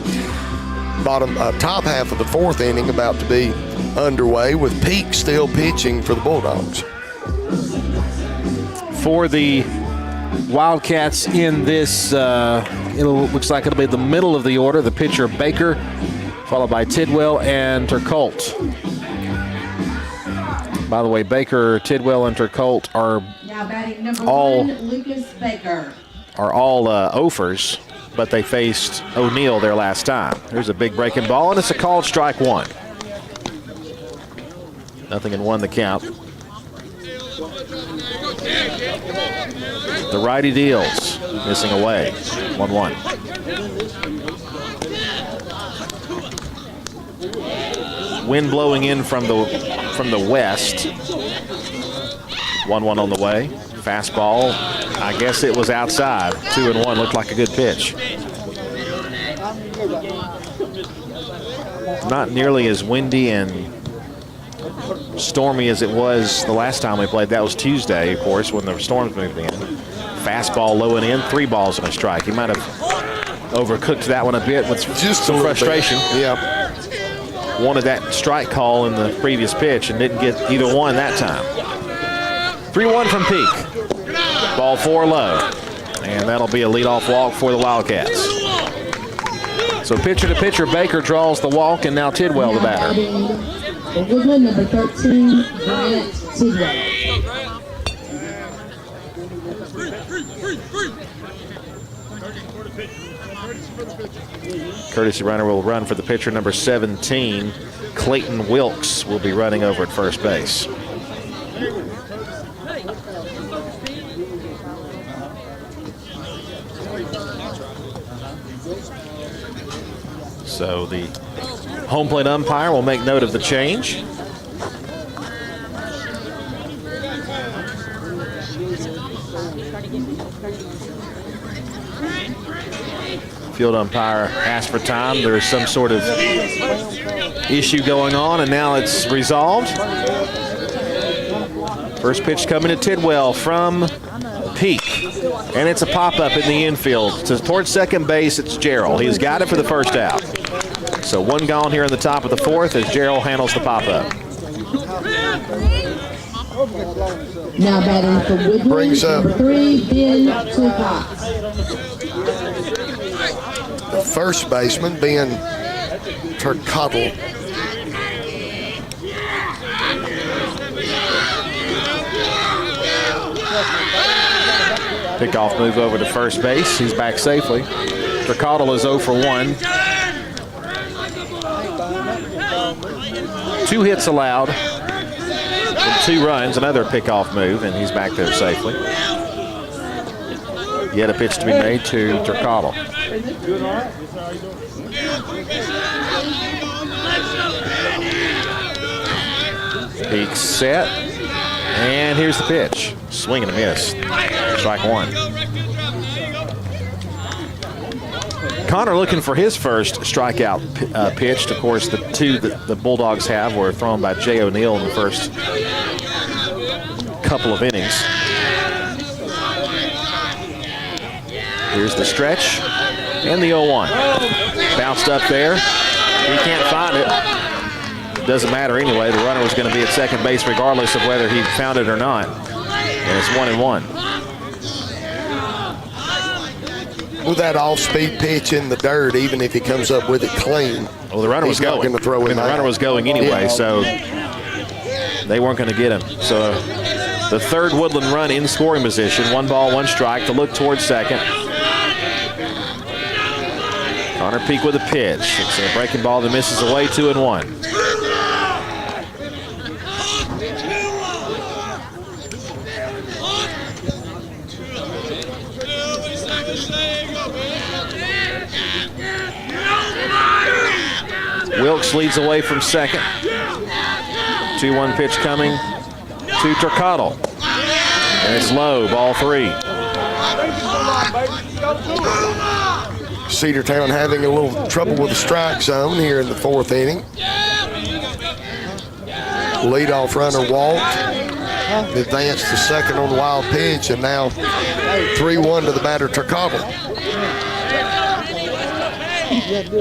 Top half of the 4th inning about to be underway, with Peak still pitching for the Bulldogs. For the Wildcats in this, it looks like it'll be the middle of the order. The pitcher Baker, followed by Tidwell and Turcolt. By the way, Baker, Tidwell, and Turcolt are all Lucas Baker. offers, but they faced O'Neill their last time. There's a big breaking ball, and it's a called strike 1. 0-1 the count. The righty deals, missing away, 1-1. Wind blowing in from the west. 1-1 on the way. Fastball, I guess it was outside. 2-1, looked like a good pitch. Not nearly as windy and stormy as it was the last time we played. That was Tuesday, of course, when the storms moved in. Fastball low and in, 3 balls and a strike. He might have overcooked that one a bit with just some frustration. Yeah. Wanted that strike call in the previous pitch and didn't get either one that time. 3-1 from Peak. Ball 4 low. And that'll be a leadoff walk for the Wildcats. So pitcher to pitcher, Baker draws the walk, and now Tidwell the batter. The Woodland, number 13, Grant Tidwell. Courtesy runner will run for the pitcher, number 17. Clayton Wilkes will be running over at first base. So the home plate umpire will make note of the change. Field umpire asked for time. There's some sort of issue going on, and now it's resolved. First pitch coming to Tidwell from Peak, and it's a pop-up in the infield. So towards second base, it's Gerald. He's got it for the first out. So 1 gone here in the top of the 4th as Gerald handles the pop-up. Now batting for Woodland, Brings up number 3, Ben Tupac. the first baseman, Ben Turcottle. Pickoff move over to first base. He's back safely. Turcottle is 0 for 1. 2 hits allowed and 2 runs. Another pickoff move, and he's back there safely. Yet a pitch to be made to Turcottle. Peak set, and here's the pitch. Swing and a miss. Strike 1. Connor looking for his first strikeout pitch. Of course, the 2 that the Bulldogs have were thrown by Jay O'Neill in the first couple of innings. Here's the stretch and the 0-1. Bounced up there. He can't find it. Doesn't matter anyway. The runner was going to be at second base regardless of whether he found it or not. And it's 1-1. With that off-speed pitch in the dirt, even if he comes up with it clean, well, the runner was going. Not throw the runner was going anyway, so they weren't going to get him. So the third Woodland run in scoring position. 1 ball, 1 strike to look towards second. Connor Peak with a pitch. It's a breaking ball that misses away. 2-1. Wilkes leads away from second. 2-1 pitch coming to Turcottle. And it's low, ball 3. Cedartown having a little trouble with the strike zone here in the 4th inning. Leadoff runner walked, advanced to second on the wild pitch, and now 3-1 to the batter, Turcottle.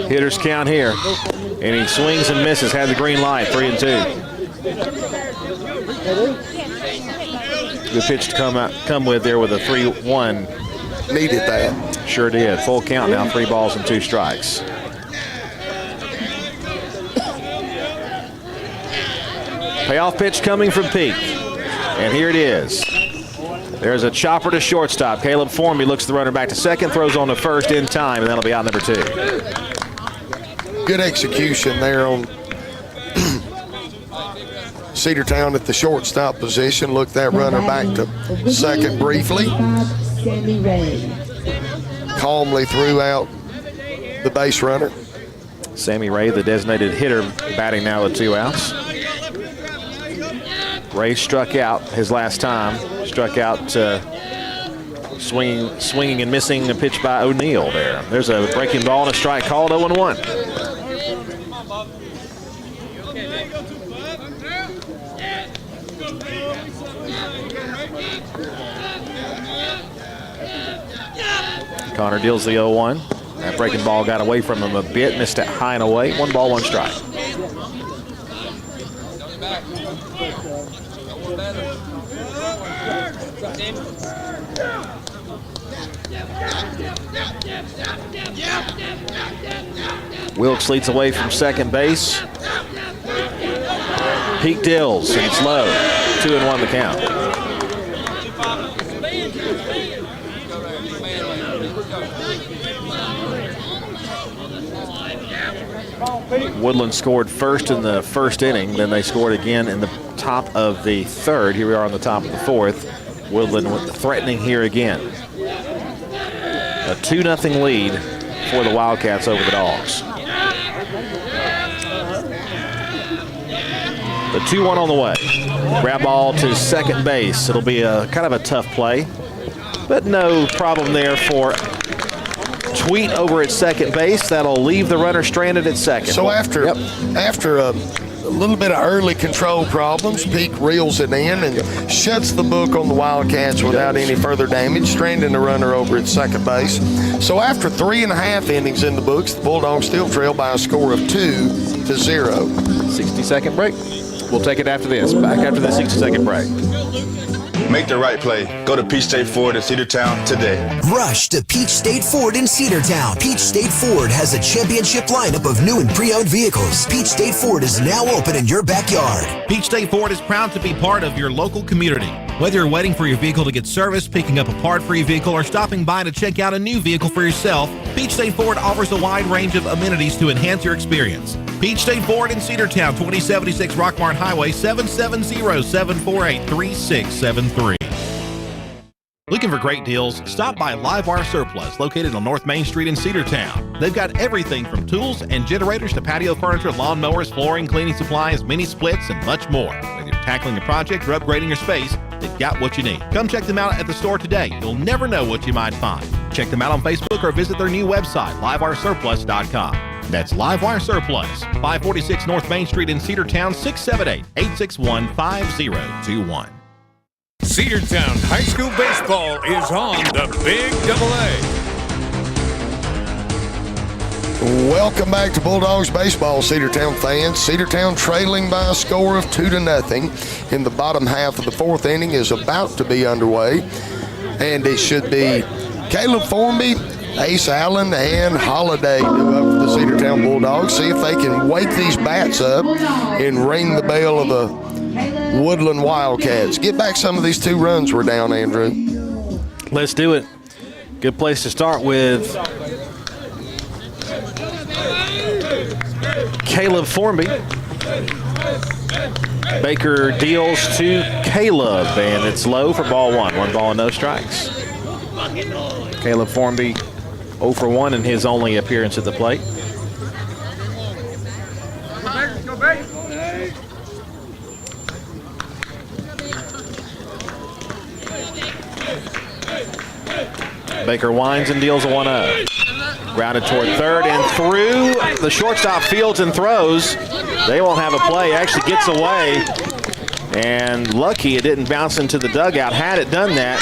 Hitters count here, and he swings and misses, had the green light, 3-2. Good pitch to come with there with a 3-1. Needed that. Sure did. Full count now, 3 balls and 2 strikes. Payoff pitch coming from Peak. And here it is. There's a chopper to shortstop. Caleb Formby looks the runner back to second, throws on to first in time, and that'll be out number 2. Good execution there on Cedartown at the shortstop position. Looked that runner back to second briefly. Calmly threw out the base runner. Sammy Ray, the designated hitter, batting now with 2 outs. Ray struck out his last time. Struck out swinging and missing a pitch by O'Neill there. There's a breaking ball and a strike called, 0-1. Connor deals the 0-1. That breaking ball got away from him a bit, missed it high and away. 1 ball, 1 strike. Wilkes leads away from second base. Peak deals, and it's low. 2-1 the count. Woodland scored first in the first inning. Then they scored again in the top of the third. Here we are on the top of the fourth. Woodland threatening here again. A 2-0 lead for the Wildcats over the Dogs. The 2-1 on the way. Grab ball to second base. It'll be a kind of a tough play, but no problem there for Tweet over at second base. That'll leave the runner stranded at second. So after a little bit of early control problems, Peak reels it in and shuts the book on the Wildcats without any further damage, stranding the runner over at second base. So after 3.5 innings in the books, the Bulldogs still trail by a score of 2-0. 60-second break. We'll take it after this. Back after the 60-second break. Make the right play. Go to Peach State Ford in Cedartown today. Rush to Peach State Ford in Cedartown. Peach State Ford has a championship lineup of new and pre-owned vehicles. Peach State Ford is now open in your backyard. Peach State Ford is proud to be part of your local community. Whether you're waiting for your vehicle to get serviced, picking up a part for your vehicle, or stopping by to check out a new vehicle for yourself, Peach State Ford offers a wide range of amenities to enhance your experience. Peach State Ford in Cedartown, 2076 Rockmart Highway, 770-748-3673. Looking for great deals? Stop by Livewire Surplus, located on North Main Street in Cedartown. They've got everything from tools and generators to patio furniture, lawn mowers, flooring, cleaning supplies, mini splits, and much more. Whether you're tackling a project or upgrading your space, they've got what you need. Come check them out at the store today. You'll never know what you might find. Check them out on Facebook or visit their new website, livewiresurplus.com. That's Livewire Surplus, 546 North Main Street in Cedartown, 678-861-5021. Cedartown High School Baseball is on the Big AA. Welcome back to Bulldogs baseball, Cedartown fans. Cedartown trailing by a score of 2-0 in the bottom half of the fourth inning is about to be underway, and it should be Caleb Formby, Ace Allen, and Holiday do up for the Cedartown Bulldogs. See if they can wake these bats up and ring the bell of the Woodland Wildcats. Get back some of these 2 runs we're down, Andrew. Let's do it. Good place to start with Caleb Formby. Baker deals to Caleb, and it's low for ball 1. 1 ball and no strikes. Caleb Formby 0 for 1 in his only appearance at the plate. Baker winds and deals a 1-0. Grounded toward third and through. The shortstop fields and throws. They won't have a play. Actually gets away. And lucky it didn't bounce into the dugout. Had it done that,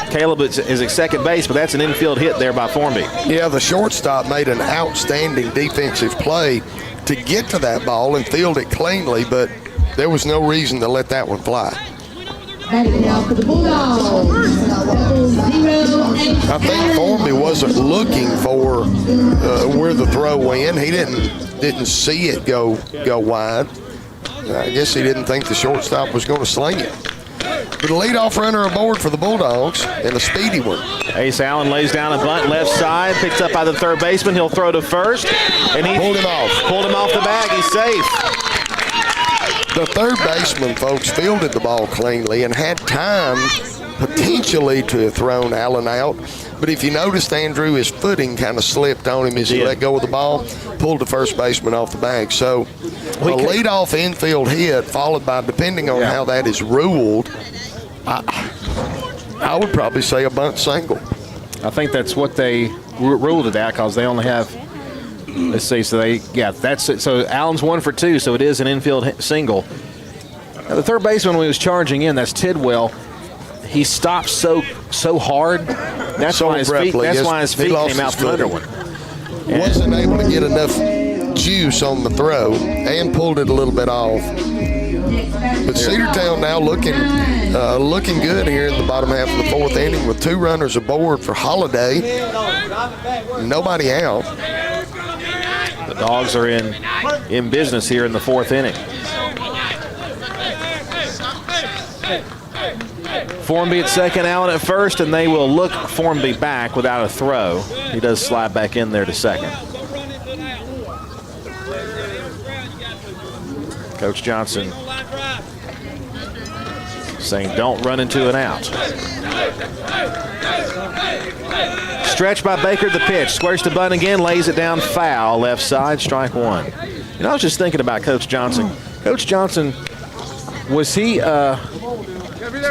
Caleb is at second base, but that's an infield hit there by Formby. Yeah, the shortstop made an outstanding defensive play to get to that ball and field it cleanly, but there was no reason to let that one fly. For the Bulldogs, 0-0. I think Formby wasn't looking for where the throw went. He didn't see it go wide. I guess he didn't think the shortstop was going to sling it. But a leadoff runner aboard for the Bulldogs, and a speedy one. Ace Allen lays down a bunt left side, picked up by the third baseman. He'll throw to first, and he pulled him off the bag. He's safe. The third baseman, folks, fielded the ball cleanly and had time potentially to have thrown Allen out. But if you noticed, Andrew, his footing kind of slipped on him as he let go of the ball, pulled the first baseman off the bag. So a leadoff infield hit followed by, depending on how that is ruled, I would probably say a bunt single. I think that's what they ruled it at because they only have, let's see, so that's it. So Allen's 1 for 2, so it is an infield single. Now, the third baseman, when he was charging in, that's Tidwell. He stopped so hard. That's why his feet came out from under one. Wasn't able to get enough juice on the throw and pulled it a little bit off. But Cedartown now looking good here in the bottom half of the fourth inning with 2 runners aboard for Holiday. Nobody out. The Dogs are in business here in the fourth inning. Formby at second, Allen at first, and they will look Formby back without a throw. He does slide back in there to second. Coach Johnson saying don't run into an out. Stretch by Baker, the pitch. Squares to bunt again, lays it down foul, left side, strike 1. You know, I was just thinking about Coach Johnson. Coach Johnson, was he,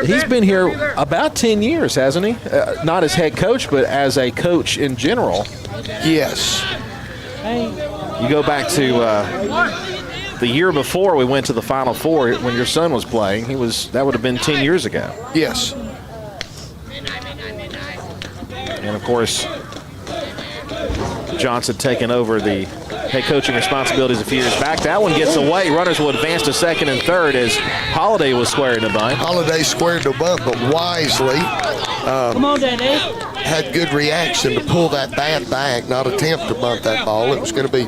he's been here about 10 years, hasn't he? Not as head coach, but as a coach in general. Yes. You go back to the year before we went to the Final Four when your son was playing. That would have been 10 years ago. Yes. And of course, Johnson taking over the head coaching responsibilities a few years back. That one gets away. Runners will advance to second and third as Holiday was squared to bunt. Holiday squared to bunt, but wisely had good reaction to pull that bat back, not attempt to bunt that ball. It was going to be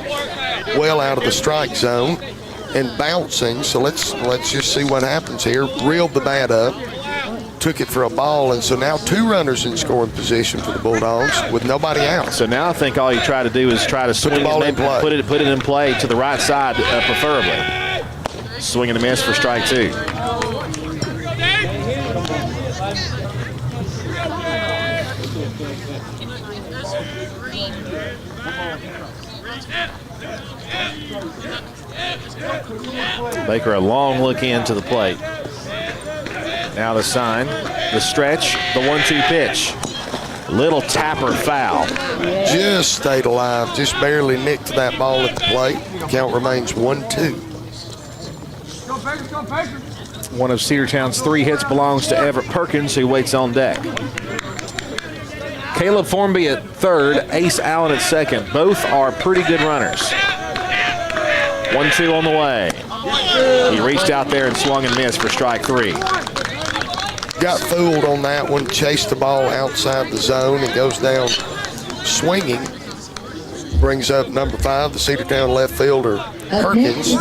well out of the strike zone and bouncing. So let's just see what happens here. Reeled the bat up, took it for a ball, and so now 2 runners in scoring position for the Bulldogs with nobody out. So now I think all you try to do is try to swing and put it in play to the right side, preferably. Swing and a miss for strike 2. Baker a long look into the plate. Now the sign, the stretch, the 1-2 pitch. Little tapper foul. Just stayed alive, just barely nicked that ball at the plate. Count remains 1-2. One of Cedartown's 3 hits belongs to Everett Perkins, who waits on deck. Caleb Formby at third, Ace Allen at second. Both are pretty good runners. 1-2 on the way. He reached out there and swung and missed for strike 3. Got fooled on that one, chased the ball outside the zone and goes down swinging. Brings up number 5, the Cedartown left fielder, Perkins.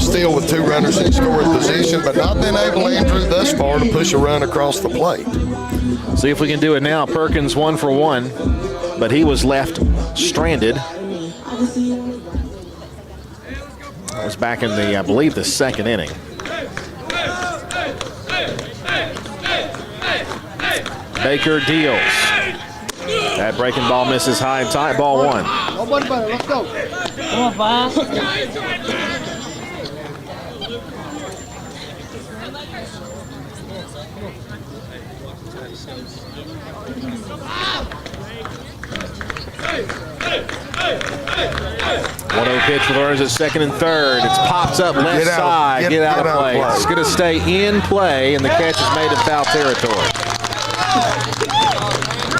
Still with 2 runners in scoring position, but not been able, Andrew, thus far to push a run across the plate. See if we can do it now. Perkins 1 for 1, but he was left stranded. That was back in the, I believe, the second inning. Baker deals. That breaking ball misses high and tight. Ball 1. Nobody better. Let's go. Come on, Bob. One-0 pitch for the runners at second and third. It's popped up left side. Get out of play. It's going to stay in play, and the catch is made in foul territory.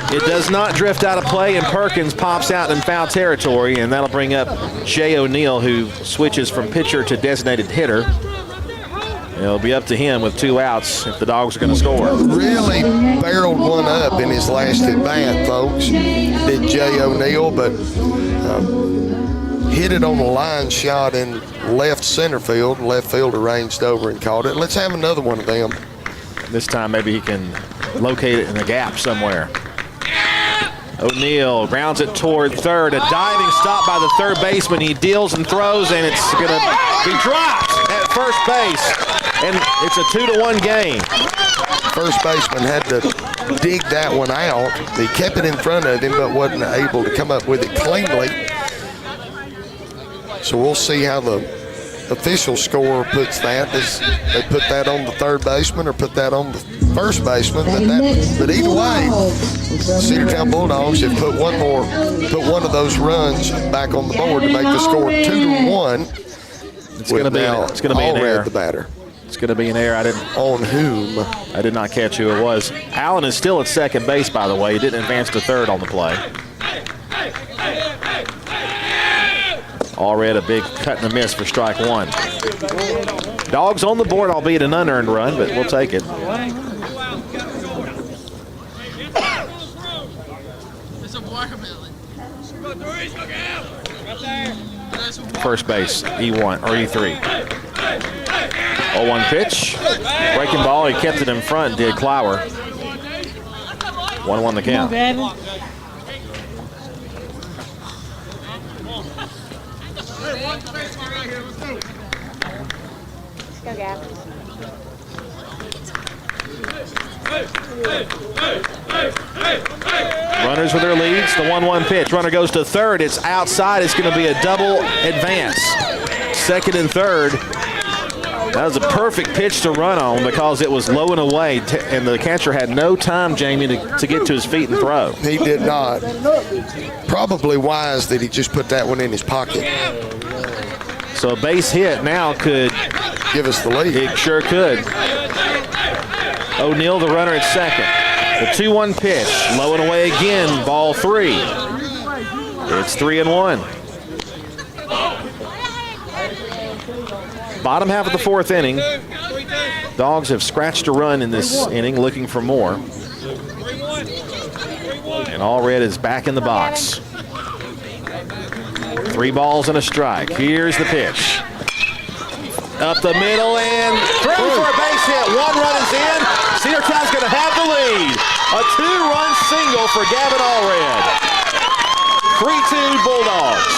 It does not drift out of play, and Perkins pops out in foul territory, and that'll bring up Jay O'Neill, who switches from pitcher to designated hitter. It'll be up to him with 2 outs if the Dogs are going to score. Really barreled one up in his last at-bat, folks. Did Jay O'Neill, but hit it on a line shot in left center field. Left fielder ranged over and caught it. Let's have another one of them. This time maybe he can locate it in a gap somewhere. O'Neill grounds it toward third. A diving stop by the third baseman. He deals and throws, and it's going to be dropped at first base. And it's a 2-1 game. first baseman had to dig that one out. He kept it in front of him, but wasn't able to come up with it cleanly. So we'll see how the official score puts that. They put that on the third baseman or put that on the first baseman. But either way, Cedartown Bulldogs have put one of those runs back on the board to make the score 2-1. It's going to be an error. The batter. It's going to be an error. On whom? I did not catch who it was. Allen is still at second base, by the way. He didn't advance to third on the play. Allred, a big cut and a miss for strike one. Dogs on the board, albeit an unearned run, but we'll take it. First base, E1 or E3. 0-1 pitch. Breaking ball, he kept it in front, did Clower. 1-1 the count. Runners with their leads. The 1-1 pitch. Runner goes to third. It's outside. It's going to be a double advance. Second and third. That was a perfect pitch to run on because it was low and away, and the catcher had no time, Jamie, to get to his feet and throw. He did not. Probably wise that he just put that one in his pocket. So a base hit now could give us the lead. It sure could. O'Neal, the runner at second. The 2-1 pitch, low and away again, ball three. It's 3-1. Bottom half of the fourth inning. Dogs have scratched a run in this inning, looking for more. And Allred is back in the box. 3 balls and a strike. Here's the pitch. Up the middle and through for a base hit. 1 run is in. Cedartown's going to have the lead. A 2-run single for Gavin Allred. 3-2 Bulldogs.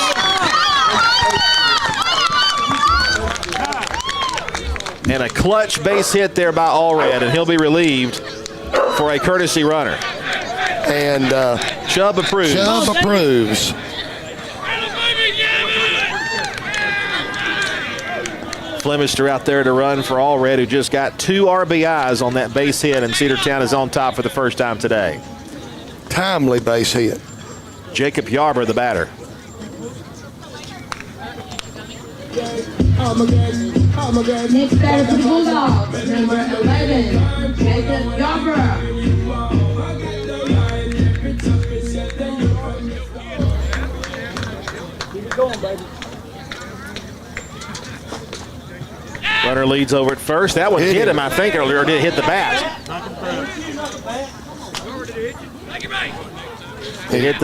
And a clutch base hit there by Allred, and he'll be relieved for a courtesy runner. And Chubb approves. Chubb approves. Flemister out there to run for Allred, who just got 2 RBIs on that base hit, and Cedartown is on top for the first time today. Timely base hit. Jacob Yarber, the batter. Next batter for the Bulldogs, number 11, Jacob Yarber. Runner leads over at first. That one hit him, I think, earlier, or did it hit the bat?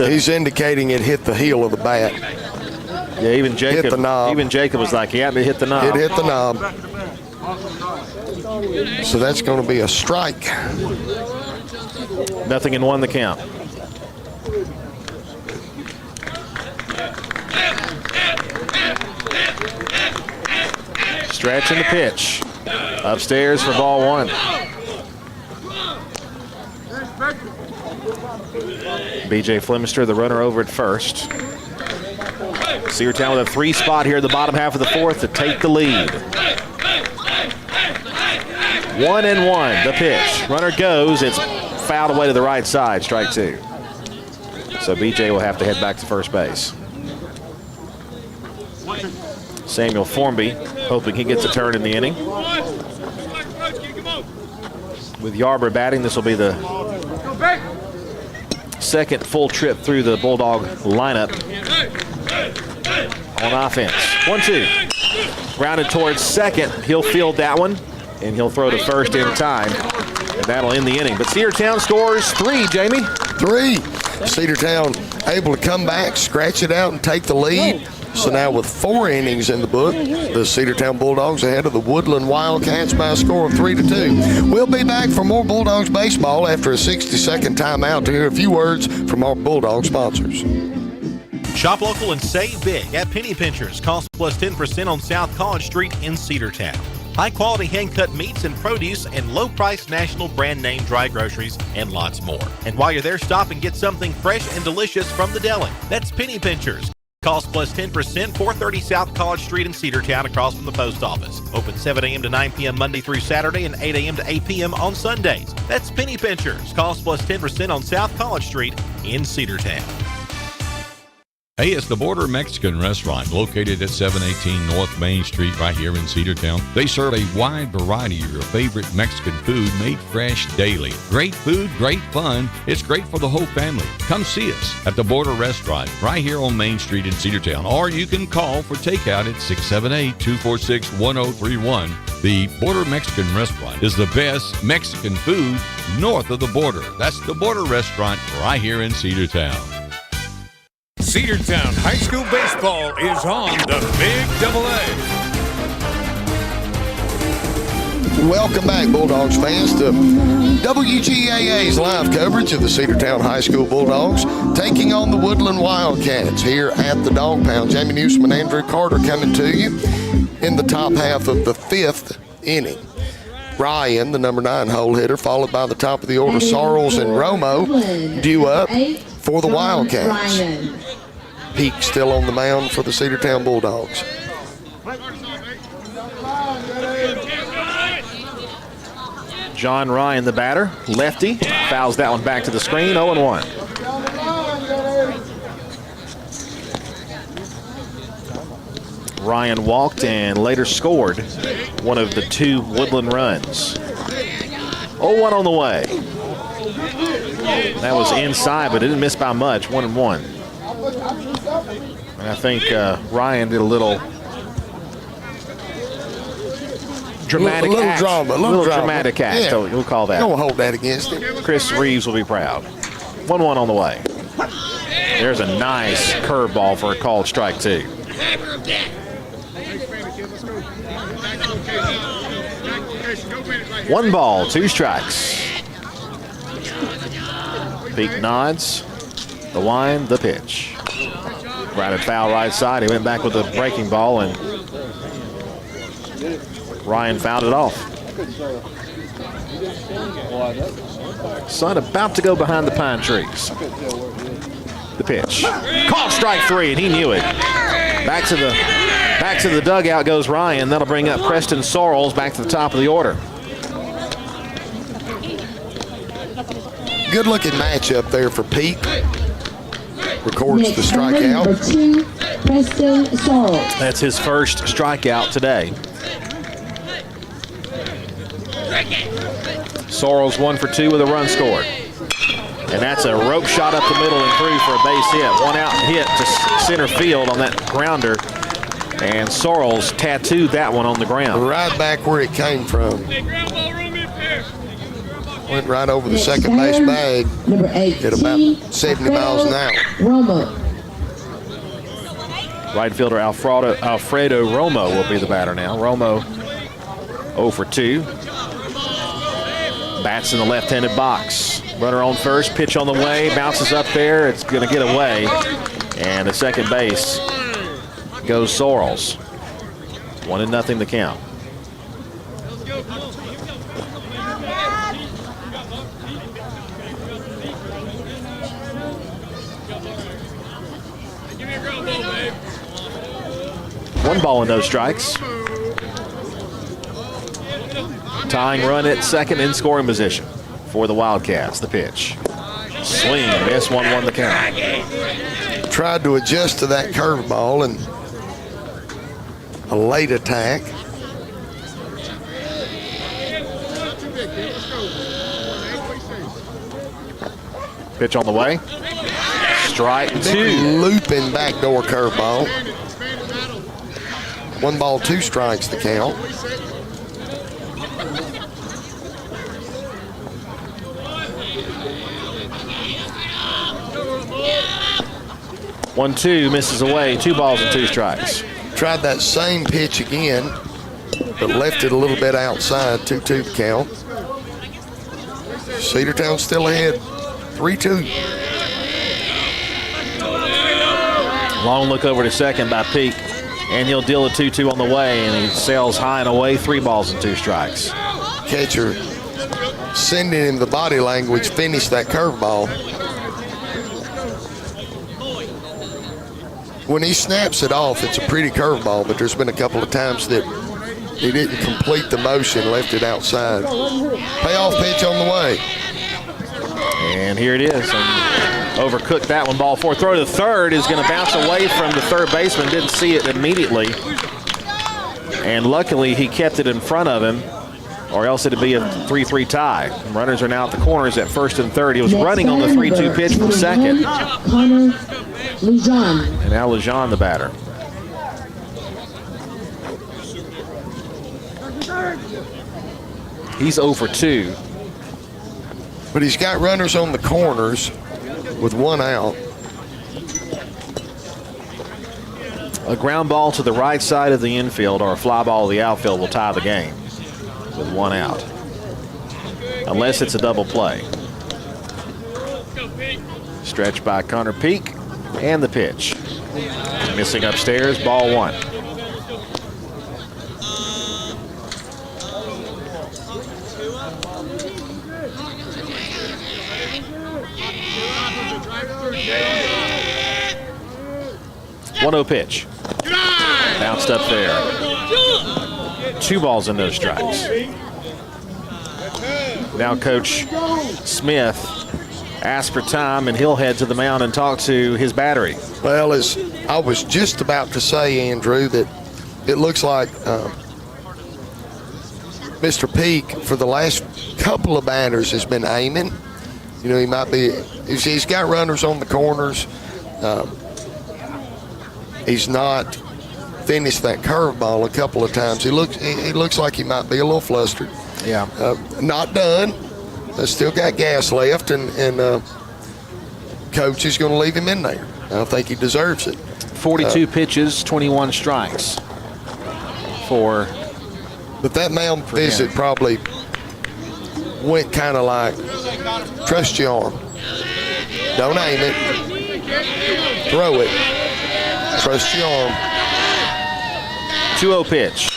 He's indicating it hit the heel of the bat. Yeah, even Jacob. Hit the knob. Even Jacob was like, yeah, it hit the knob. It hit the knob. So that's going to be a strike. 0-1 the count. Stretch and the pitch. Upstairs for ball 1. B.J. Flemister, the runner over at first. Cedartown with a 3 spot here at the bottom half of the fourth to take the lead. 1-1, the pitch. Runner goes. It's fouled away to the right side, strike 2. So B.J. will have to head back to first base. Samuel Formby hoping he gets a turn in the inning. With Yarber batting, this will be the second full trip through the Bulldog lineup on offense. 1-2. Grounded towards second. He'll field that one, and he'll throw to first in time, and that'll end the inning. But Cedartown scores 3, Jamie. 3. Cedartown able to come back, scratch it out, and take the lead. So now with 4 innings in the book, the Cedartown Bulldogs ahead of the Woodland Wildcats by a score of 3-2. We'll be back for more Bulldogs baseball after a 60-second timeout to hear a few words from our Bulldog sponsors. Shop local and save big at Penny Pinchers. Cost plus 10% on South College Street in Cedartown. high-quality hand-cut meats and produce, and low-priced national brand name dry groceries, and lots more. And while you're there, stop and get something fresh and delicious from the deli. That's Penny Pinchers. Cost plus 10%, 430 South College Street in Cedartown, across from the post office. Open 7 a.m. to 9 p.m. Monday through Saturday and 8 a.m. to 8 p.m. on Sundays. That's Penny Pinchers. Cost plus 10% on South College Street in Cedartown. Hey, it's the Border Mexican Restaurant located at 718 North Main Street right here in Cedartown. They serve a wide variety of your favorite Mexican food made fresh daily. Great food, great fun. It's great for the whole family. Come see us at the Border Restaurant right here on Main Street in Cedartown, or you can call for takeout at 678-246-1031. The Border Mexican Restaurant is the best Mexican food north of the border. That's the Border Restaurant right here in Cedartown. Cedartown High School baseball is on the Big AA. Welcome back, Bulldogs fans, to WGAA's live coverage of the Cedartown High School Bulldogs taking on the Woodland Wildcats here at the Dog Pound. Jamie Newsom and Andrew Carter coming to you in the top half of the 5th inning. Ryan, the number 9 hole hitter, followed by the top of the order, Sorrells and Romo, due up for the Wildcats. Peak still on the mound for the Cedartown Bulldogs. John Ryan, the batter, lefty, fouls that one back to the screen, 0-1. Ryan walked and later scored one of the 2 Woodland runs. 0-1 on the way. That was inside, but it didn't miss by much, 1-1. And I think Ryan did a little dramatic act. A little dramatic act, yeah. So we'll call that. Don't hold that against him. Chris Reeves will be proud. 1-1 on the way. There's a nice curveball for a called strike, too. One ball, 2 strikes. Peak nods. The wind, the pitch. Grounded foul right side. He went back with a breaking ball, and Ryan fouled it off. Sun about to go behind the pine trees. The pitch. Called strike 3, and he knew it. Back to the dugout goes Ryan. That'll bring up Preston Sorrells back to the top of the order. Good looking matchup there for Peak. Records the strikeout. Number 2, Preston Sorrells. That's his first strikeout today. Sorrells 1 for 2 with a run scored. And that's a rope shot up the middle and through for a base hit. 1 out hit to center field on that grounder. And Sorrells tattooed that one on the ground. Right back where it came from. Went right over the second base bag Number 18, at about 70 miles an hour. Romo. Right fielder Alfredo Romo will be the batter now. Romo 0 for 2. Bats in the left-handed box. Runner on first, pitch on the way, bounces up there. It's going to get away. And at second base goes Sorrells. 1-0 the count. One ball and no strikes. Tying run at second in scoring position for the Wildcats. The pitch. Swing, miss, 1-1 the count. Tried to adjust to that curveball and a late attack. Pitch on the way. Strike 2. Big looping backdoor curveball. 1 ball, 2 strikes the count. One, 2 misses away. 2 balls and 2 strikes. Tried that same pitch again, but left it a little bit outside. 2-2 the count. Cedartown still ahead. 3-2. Long look over to second by Peak. And he'll deal a 2-2 on the way, and he sails high and away, 3 balls and 2 strikes. Catcher sending him the body language, finish that curveball. When he snaps it off, it's a pretty curveball, but there's been a couple of times that he didn't complete the motion, left it outside. Payoff pitch on the way. And here it is. And overcooked that one, ball 4. Throw to third is going to bounce away from the third baseman. Didn't see it immediately. And luckily he kept it in front of him, or else it'd be a 3-3 tie. Runners are now at the corners at first and third. He was running on the 3-2 pitch from second. Connor Lujan. And now Lujan, the batter. He's 0 for 2. But he's got runners on the corners with 1 out. A ground ball to the right side of the infield or a fly ball to the outfield will tie the game with 1 out. Unless it's a double play. Stretch by Connor Peak, and the pitch. Missing upstairs, ball 1. One-0 pitch. Bounced up there. 2 balls and no strikes. Now Coach Smith asks for time, and he'll head to the mound and talk to his battery. Well, as I was just about to say, Andrew, that it looks like Mr. Peak, for the last couple of batters, has been aiming. You know, he might be, he's got runners on the corners. He's not finished that curveball a couple of times. He looks like he might be a little flustered. Yeah. Not done. Still got gas left, and Coach is going to leave him in there. I think he deserves it. 42 pitches, 21 strikes for. But that mound visit probably went kind of like, trust your arm. Don't aim it. Throw it. Trust your arm. 2-0 pitch.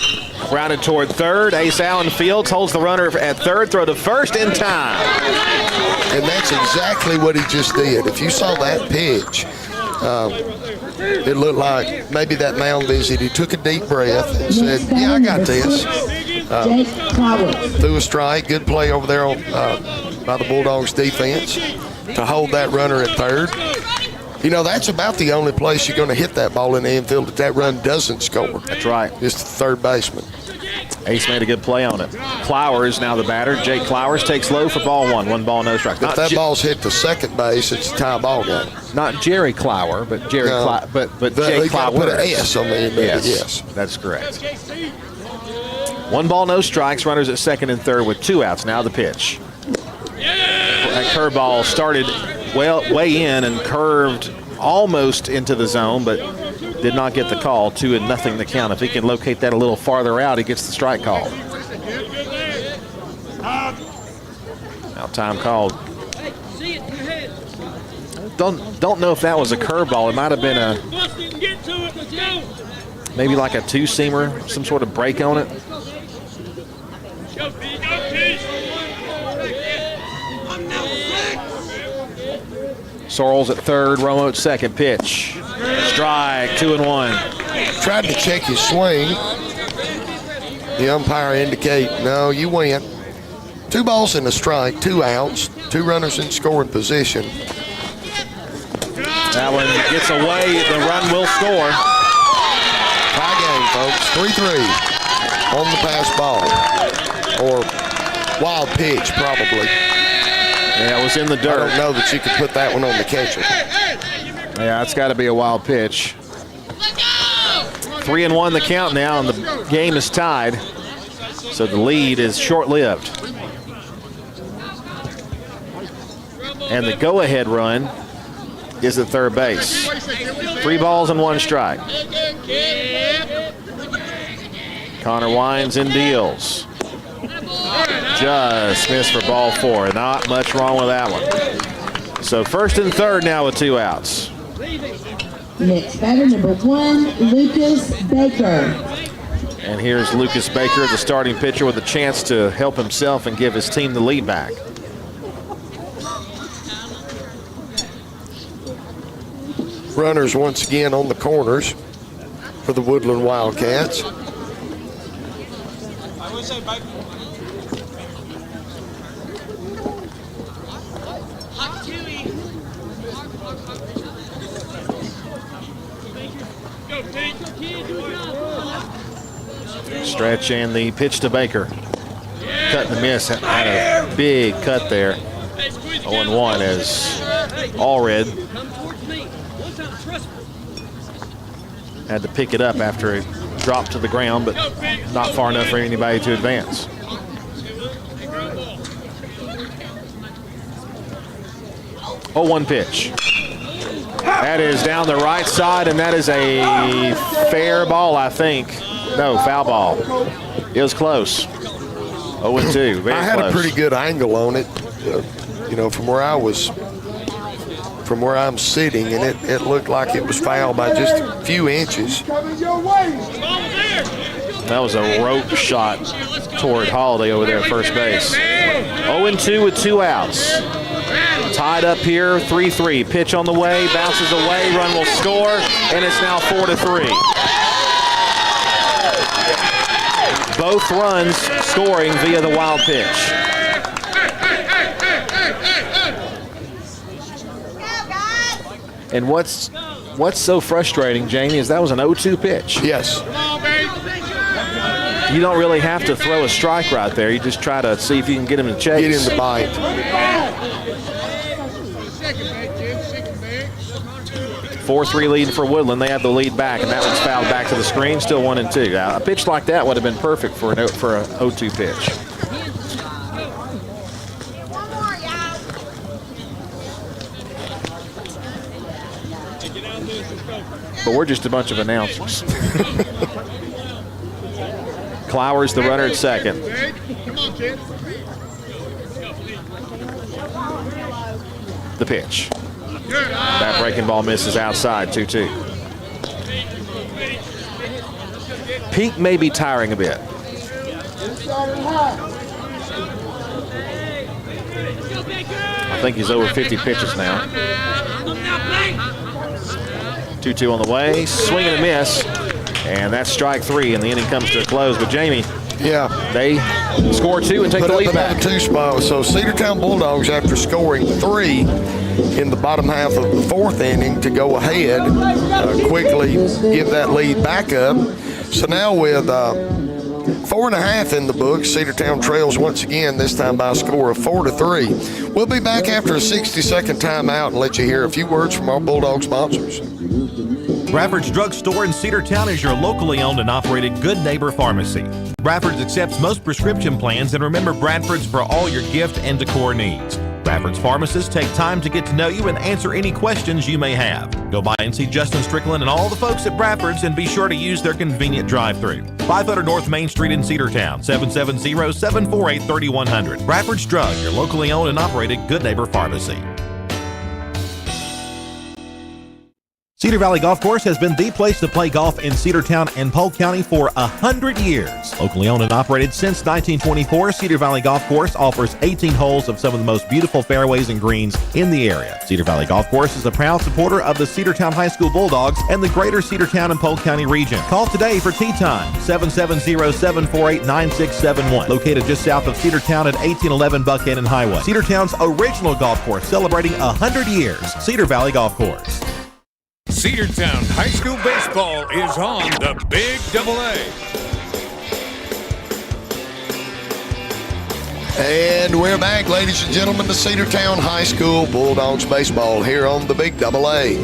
Grounded toward third. Ace Allen Fields holds the runner at third. Throw to first in time. And that's exactly what he just did. If you saw that pitch, it looked like maybe that mound visit, he took a deep breath and said, yeah, I got this. Threw a strike. Good play over there by the Bulldogs defense to hold that runner at third. You know, that's about the only place you're going to hit that ball in the infield if that run doesn't score. That's right. Just the third baseman. Ace made a good play on it. Clowers now the batter. Jake Clowers takes low for ball 1. 1 ball, no strikes. If that ball's hit to second base, it's a tie ball game. Not Jerry Clower, but Jerry but Jake Clowers. Put an S on the end of it, yes. That's correct. 1 ball, no strikes. Runners at second and third with 2 outs. Now the pitch. That curveball started way in and curved almost into the zone, but did not get the call. 2-0 the count. If he can locate that a little farther out, he gets the strike call. Now time called. Don't know if that was a curveball. It might have been maybe like a 2-seamer, some sort of break on it. Sorrells at third, Romo at second. Pitch. Strike, 2-1. Tried to check his swing. The umpire indicate, no, you win. 2 balls and a strike, 2 outs, 2 runners in scoring position. That one gets away, the run will score. Tie game, folks, 3-3 on the pass ball. Or wild pitch, probably. Yeah, it was in the dirt. I don't know that you could put that one on the catcher. Yeah, it's got to be a wild pitch. 3-1 the count now, and the game is tied. So the lead is short-lived. And the go-ahead run is at third base. 3 balls and 1 strike. Connor winds and deals. Just missed for ball 4. Not much wrong with that one. So first and third now with 2 outs. Next batter, number 1, Lucas Baker. And here's Lucas Baker, the starting pitcher, with a chance to help himself and give his team the lead back. Runners once again on the corners for the Woodland Wildcats. Stretch and the pitch to Baker. Cut and miss. Had a big cut there. 0-1 as Allred had to pick it up after it dropped to the ground, but not far enough for anybody to advance. Oh, 1 pitch. That is down the right side, and that is a fair ball, I think. No, foul ball. It was close. 0-2, very close. I had a pretty good angle on it, from where I'm sitting, and it looked like it was foul by just a few inches. That was a rope shot toward Holiday over there at first base. 0-2 with 2 outs. Tied up here, 3-3. Pitch on the way, bounces away, run will score, and it's now 4-3. Both runs scoring via the wild pitch. And what's so frustrating, Jamie, is that was an 0-2 pitch. Yes. You don't really have to throw a strike right there. You just try to see if you can get him to chase. Get him to bite. 4-3 lead for Woodland. They have the lead back, and that one's fouled back to the screen. Still 1-2. A pitch like that would have been perfect for a 0-2 pitch. But we're just a bunch of announcers. Clowers, the runner at second. The pitch. That breaking ball misses outside, 2-2. Peak may be tiring a bit. I think he's over 50 pitches now. 2-2 on the way, swing and a miss, and that's strike 3, and the inning comes to a close. But Jamie, they score 2 and take the lead back. 2 spot. So Cedartown Bulldogs, after scoring 3 in the bottom half of the 4th inning to go ahead, quickly give that lead back up. So now with 4.5 in the book, Cedartown trails once again, this time by a score of 4-3. We'll be back after a 60-second timeout and let you hear a few words from our Bulldog sponsors. Bradford's Drug Store in Cedartown is your locally owned and operated Good Neighbor Pharmacy. Bradford's accepts most prescription plans, and remember Bradford's for all your gift and decor needs. Bradford's pharmacists take time to get to know you and answer any questions you may have. Go by and see Justin Strickland and all the folks at Bradford's, and be sure to use their convenient drive-thru. 500 North Main Street in Cedartown, 770-748-3100. Bradford's Drug, your locally owned and operated Good Neighbor Pharmacy. Cedar Valley Golf Course has been the place to play golf in Cedartown and Polk County for 100 years. Locally owned and operated since 1924, Cedar Valley Golf Course offers 18 holes of some of the most beautiful fairways and greens in the area. Cedar Valley Golf Course is a proud supporter of the Cedartown High School Bulldogs and the greater Cedartown and Polk County region. Call today for tee time, 770-748-9671. Located just south of Cedartown at 1811 Buckhannon Highway. Cedartown's original golf course, celebrating 100 years. Cedar Valley Golf Course. Cedartown High School baseball is on the Big AA. And we're back, ladies and gentlemen, to Cedartown High School Bulldogs baseball here on the Big AA.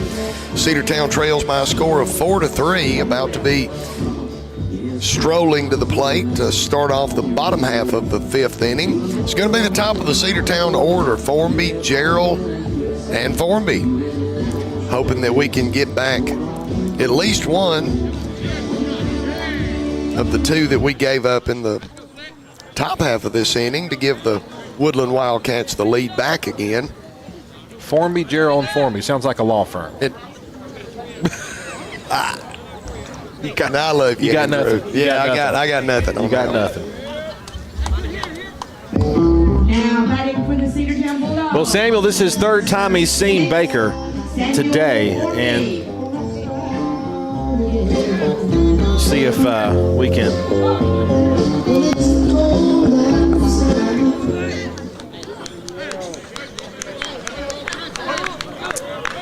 Cedartown trails by a score of 4-3, about to be strolling to the plate to start off the bottom half of the 5th inning. It's going to be the top of the Cedartown order: Formby, Gerald, and Formby. Hoping that we can get back at least one of the 2 that we gave up in the top half of this inning to give the Woodland Wildcats the lead back again. Formby, Gerald, and Formby. Sounds like a law firm. I love you. You got Andrew. nothing. You Yeah, got I got nothing. You got nothing. Now batting for the Cedartown Bulldogs. Well, Samuel, this is third time he's seen Baker today, and see if we can.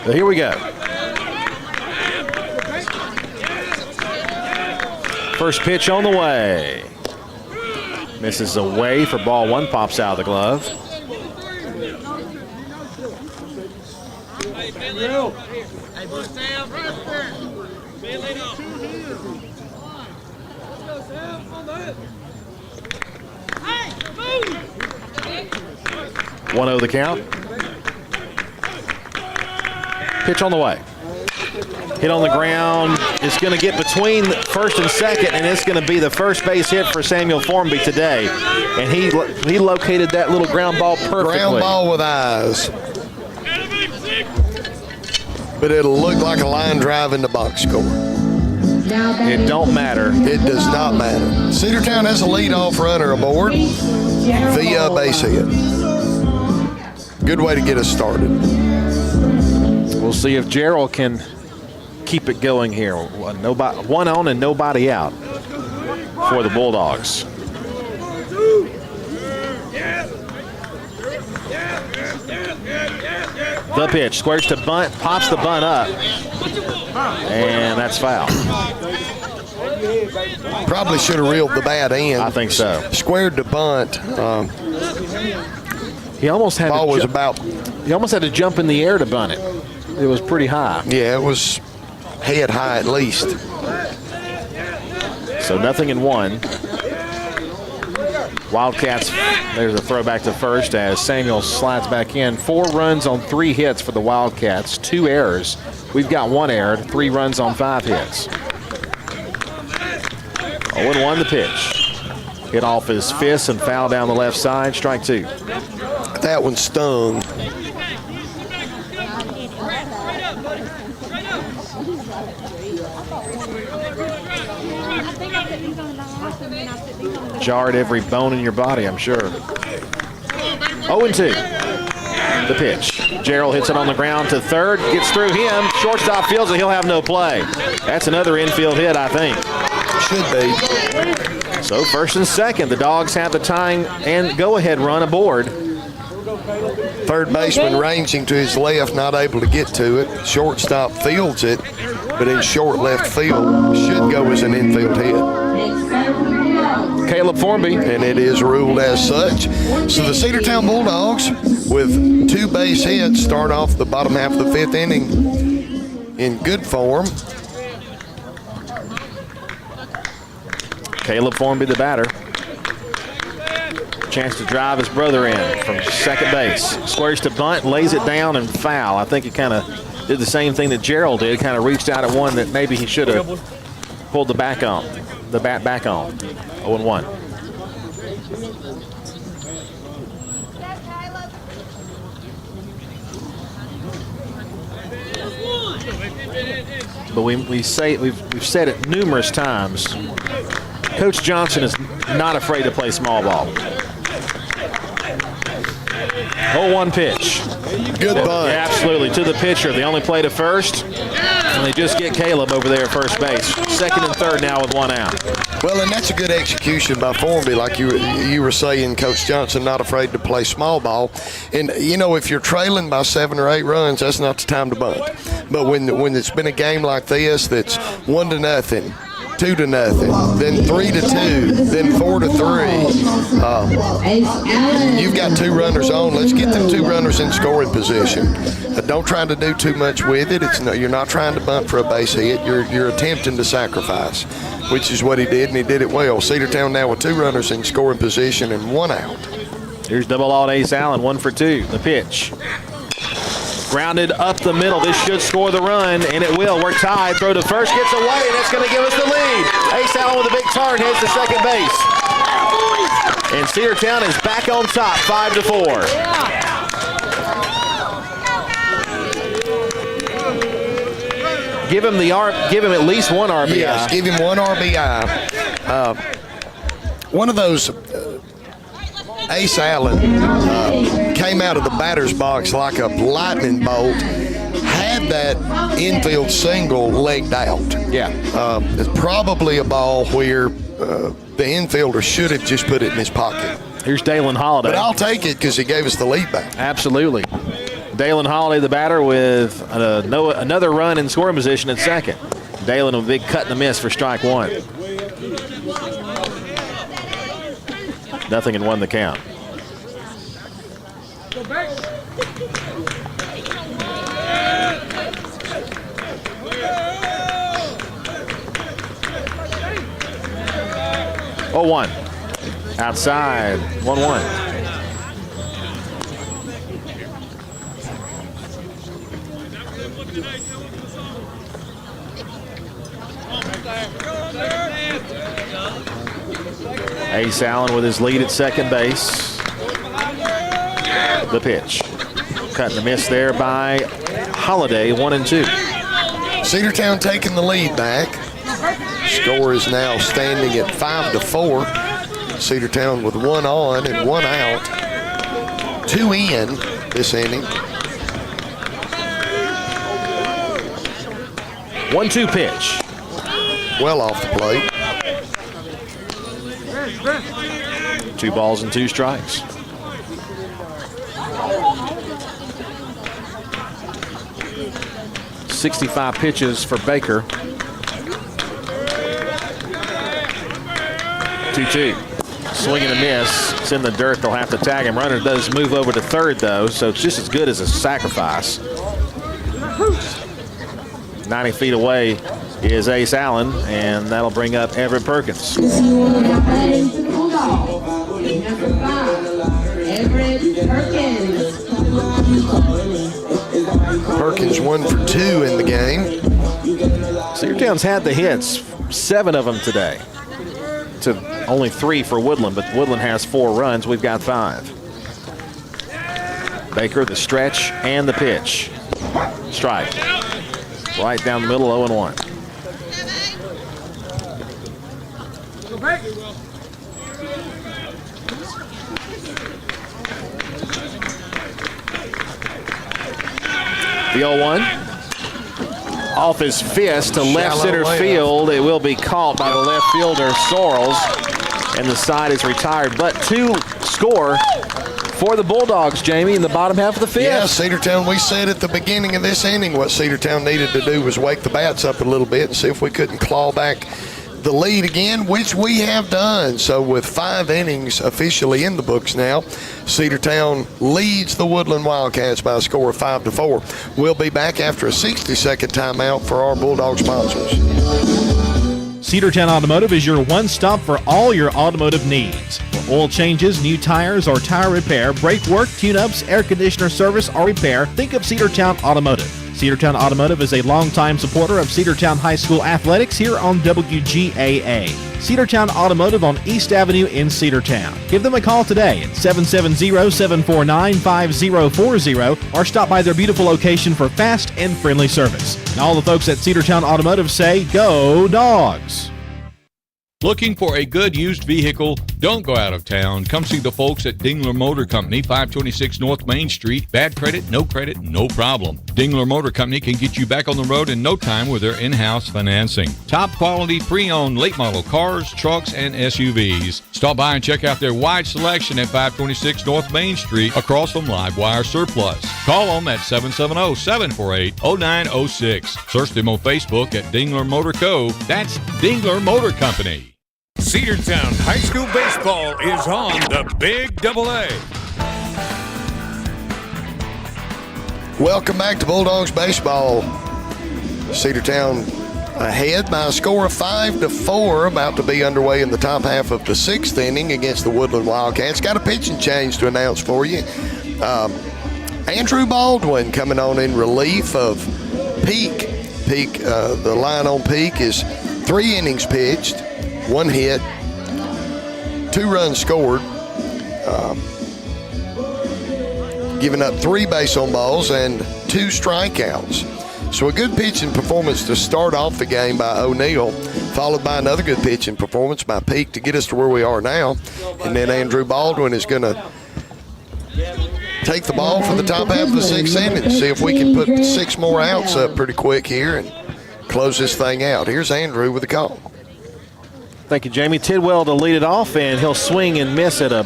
So here we go. First pitch on the way. Misses away for ball one, pops out of the glove. One 0 the count. Pitch on the way. Hit on the ground. It's going to get between first and second, and it's going to be the first base hit for Samuel Formby today. And he located that little ground ball perfectly. Ground ball with eyes. But it'll look like a line drive in the box score. It don't matter. It does not matter. Cedartown has a leadoff runner aboard via base hit. Good way to get us started. We'll see if Gerald can keep it going here. One on and nobody out for the Bulldogs. The pitch, squares to bunt, pops the bunt up, and that's foul. Probably should have reeled the bat in. I think so. Squared to bunt. He almost had ball was about. He almost had to jump in the air to bunt it. It was pretty high. Yeah, it was head high at least. So 0-1. Wildcats, there's a throwback to first as Samuel slides back in. 4 runs on 3 hits for the Wildcats, 2 errors. We've got 1 error, 3 runs on 5 hits. 0-1 the pitch. Hit off his fist and foul down the left side, strike 2. That one stung. Jarred every bone in your body, I'm sure. 0-2. The pitch. Gerald hits it on the ground to third, gets through him. Shortstop feels it, he'll have no play. That's another infield hit, I think. Should be. So first and second, the Dogs have the tying and go-ahead run aboard. Third baseman ranging to his left, not able to get to it. Shortstop fields it, but in short left field, should go as an infield hit. Caleb Formby. And it is ruled as such. So the Cedartown Bulldogs, with 2 base hits, start off the bottom half of the 5th inning in good form. Caleb Formby, the batter. Chance to drive his brother in from second base. Squares to bunt, lays it down, and foul. I think he kind of did the same thing that Gerald did, kind of reached out at one that maybe he should have pulled the bat back on. 0-1. But we've said it numerous times. Coach Johnson is not afraid to play small ball. 0-1 pitch. Good bunt. Yeah, absolutely. To the pitcher. They only play to first, and they just get Caleb over there at first base. Second and third now with 1 out. Well, and that's a good execution by Formby, like you were saying, Coach Johnson not afraid to play small ball. And, you know, if you're trailing by 7 or 8 runs, that's not the time to bunt. But when it's been a game like this that's 1-0, 2-0, then 3-2, then 4-3. You've got 2 runners on. Let's get them 2 runners in scoring position. Don't try to do too much with it. You're not trying to bunt for a base hit. You're attempting to sacrifice, which is what he did, and he did it well. Cedartown now with 2 runners in scoring position and 1 out. Here's double-out Ace Allen, 1 for 2. The pitch. Grounded up the middle. This should score the run, and it will. We're tied. Throw to first, gets away, and it's going to give us the lead. Ace Allen with a big turn, heads to second base. And Cedartown is back on top, 5-4. Give him at least one RBI. Yes, give him one RBI. One of those, Ace Allen came out of the batter's box like a lightning bolt, had that infield single legged out. Yeah. It's probably a ball where the infielder should have just put it in his pocket. Here's Dalen Holiday. But I'll take it because he gave us the lead back. Absolutely. Dalen Holiday, the batter, with another run in scoring position at second. Dalen with a big cut and a miss for strike one. 0-1 the count. Oh, 1. Outside, 1-1. Ace Allen with his lead at second base. The pitch. Cut and a miss there by Holiday, 1-2. Cedartown taking the lead back. Score is now standing at 5-4. Cedartown with 1 on and 1 out. 2 in this inning. 1-2 pitch. Well off the plate. 2 balls and 2 strikes. .65 pitches for Baker. 2-2. Swing and a miss. It's in the dirt. They'll have to tag him. Runner does move over to third, though, so it's just as good as a sacrifice. 90 feet away is Ace Allen, and that'll bring up Everett Perkins. Perkins 1 for 2 in the game. Cedartown's had the hits, 7 of them today, to only 3 for Woodland, but Woodland has 4 runs. We've got 5. Baker, the stretch and the pitch. Strike. Right down the middle, 0-1. The 0-1. Off his fist to left center field. It will be caught by the left fielder, Sorrells, and the side is retired. But 2 score for the Bulldogs, Jamie, in the bottom half of the 5th. Yeah, Cedartown, we said at the beginning of this inning what Cedartown needed to do was wake the bats up a little bit and see if we couldn't claw back the lead again, which we have done. So with 5 innings officially in the books now, Cedartown leads the Woodland Wildcats by a score of 5-4. We'll be back after a 60-second timeout for our Bulldog sponsors. Cedartown Automotive is your one-stop for all your automotive needs. For oil changes, new tires, or tire repair, brake work, tune-ups, air conditioner service, or repair, think of Cedartown Automotive. Cedartown Automotive is a longtime supporter of Cedartown High School athletics here on WGAA. Cedartown Automotive on East Avenue in Cedartown. Give them a call today at 770-749-5040 or stop by their beautiful location for fast and friendly service. And all the folks at Cedartown Automotive say, go Dogs! Looking for a good used vehicle? Don't go out of town. Come see the folks at Dingler Motor Company, 526 North Main Street. Bad credit, no problem. Dingler Motor Company can get you back on the road in no time with their in-house financing. Top quality pre-owned late model cars, trucks, and SUVs. Stop by and check out their wide selection at 526 North Main Street across from Livewire Surplus. Call them at 770-748-0906. Search them on Facebook at Dingler Motor Co. That's Dingler Motor Company. Cedartown High School baseball is on the Big AA. Welcome back to Bulldogs baseball. Cedartown ahead by a score of 5-4, about to be underway in the top half of the 6th inning against the Woodland Wildcats. Got a pitching change to announce for you. Andrew Baldwin coming on in relief of Peak. The line on Peak is 3 innings pitched, 1 hit, 2 runs scored, giving up 3 base on balls and 2 strikeouts. So a good pitching performance to start off the game by O'Neal, followed by another good pitching performance by Peak to get us to where we are now. And then Andrew Baldwin is going to take the ball for the top half of the sixth inning, see if we can put 6 more outs up pretty quick here and close this thing out. Here's Andrew with the call. Thank you, Jamie. Tidwell to lead it off, and he'll swing and miss at a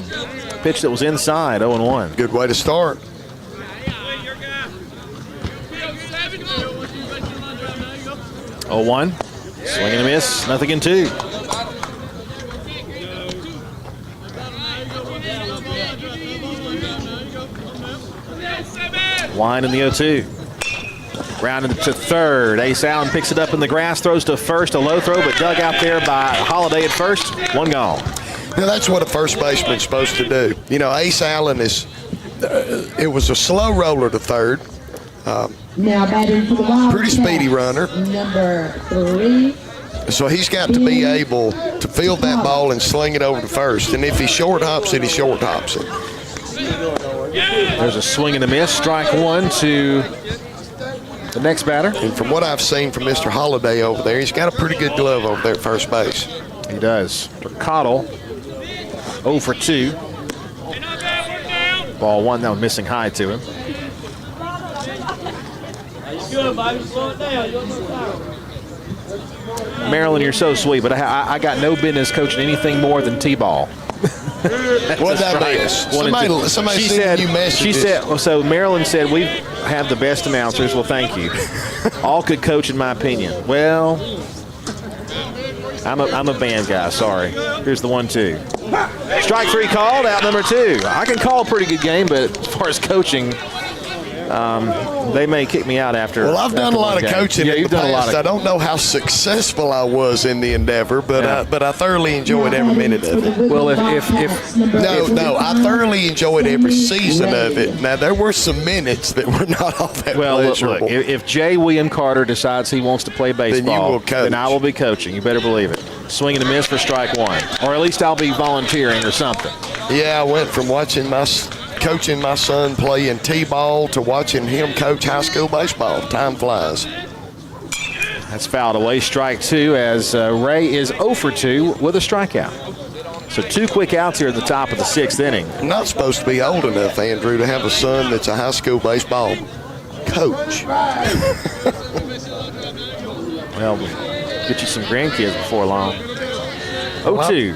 pitch that was inside, 0-1. Good way to start. 0-1. Swing and a miss, nothing in 2. Wine in the 0-2. Grounded to third. Ace Allen picks it up in the grass, throws to first. A low throw, but dug out there by Holiday at first. 1 gone. Now, that's what a first baseman's supposed to do. You know, Ace Allen is, it was a slow roller to third. Now batting for the Wildcats, pretty speedy runner. Number 3. So he's got to be able to field that ball and sling it over to first. And if he short hops it, he short hops it. There's a swing and a miss. Strike 1 to the next batter. And from what I've seen from Mr. Holiday over there, he's got a pretty good glove over there at first base. He does. For Cottle, 0 for 2. Ball 1, that one missing high to him. Marilyn, you're so sweet, but I got no business coaching anything more than T-ball. What that is? Somebody sent you messages. She said, so Marilyn said, we have the best announcers. Well, thank you. All could coach, in my opinion. Well, I'm a band guy, sorry. Here's the 1-2. Strike 3 called, out number 2. I can call a pretty good game, but as far as coaching, they may kick me out after. Well, I've done a lot of coaching in the past. I don't know how successful I was in the endeavor, but I thoroughly enjoyed every minute of it. Well, if I thoroughly enjoyed every season of it. Now, there were some minutes that were not all that pleasurable. Look, if J. William Carter decides he wants to play baseball, then I will be coaching. You better believe it. Swing and a miss for strike 1, or at least I'll be volunteering or something. Yeah, I went from coaching my son play in T-ball to watching him coach high school baseball. Time flies. That's fouled away. Strike 2 as Ray is 0 for 2 with a strikeout. So 2 quick outs here at the top of the 6th inning. I'm not supposed to be old enough, Andrew, to have a son that's a high school baseball coach. Well, we'll get you some grandkids before long. 0-2.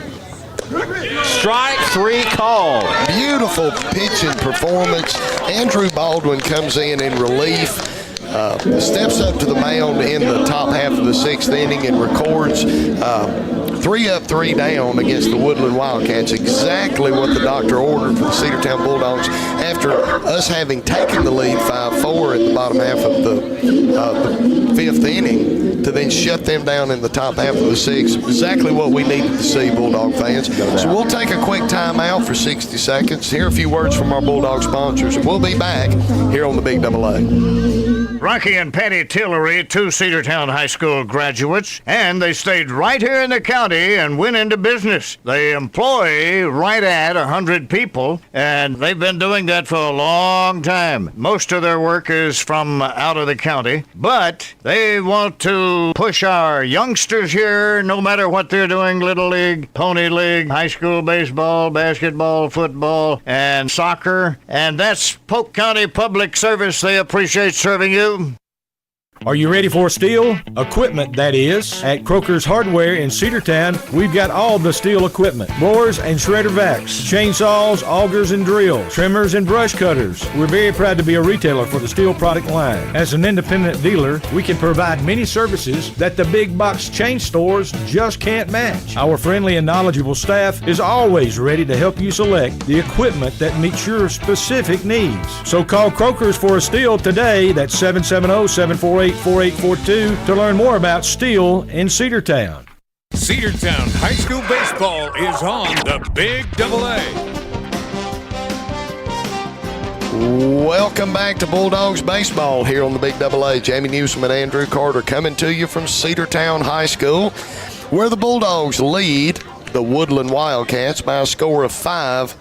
Strike 3 called. Beautiful pitching performance. Andrew Baldwin comes in relief, steps up to the mound in the top half of the 6th inning and records 3 up, 3 down against the Woodland Wildcats. Exactly what the doctor ordered for the Cedartown Bulldogs after us having taken the lead 5-4 at the bottom half of the 5th inning, to then shut them down in the top half of the 6th. Exactly what we needed to see, Bulldog fans. So we'll take a quick timeout for 60 seconds, hear a few words from our Bulldog sponsors, and we'll be back here on the Big Double A. Rocky and Patty Tillery, 2 Cedartown High School graduates, and they stayed right here in the county and went into business. They employ right at 100 people, and they've been doing that for a long time. Most of their work is from out of the county, but they want to push our youngsters here, no matter what they're doing, Little League, Pony League, high school baseball, basketball, football, and soccer, and that's Polk County Public Service. They appreciate serving you. Are you ready for steel? Equipment, that is. At Croker's Hardware in Cedartown, we've got all the steel equipment. Blowers and shredder vacs, chainsaws, augers and drills, trimmers and brush cutters. We're very proud to be a retailer for the steel product line. As an independent dealer, we can provide many services that the big box chain stores just can't match. Our friendly and knowledgeable staff is always ready to help you select the equipment that meets your specific needs. So call Croker's for a steel today. That's 770-748-4842 to learn more about steel in Cedartown. Cedartown High School Baseball is on the Big Double A. Welcome back to Bulldogs Baseball here on the Big Double A. Jamie Newsom and Andrew Carter coming to you from Cedartown High School, where the Bulldogs lead the Woodland Wildcats by a score of 5-3.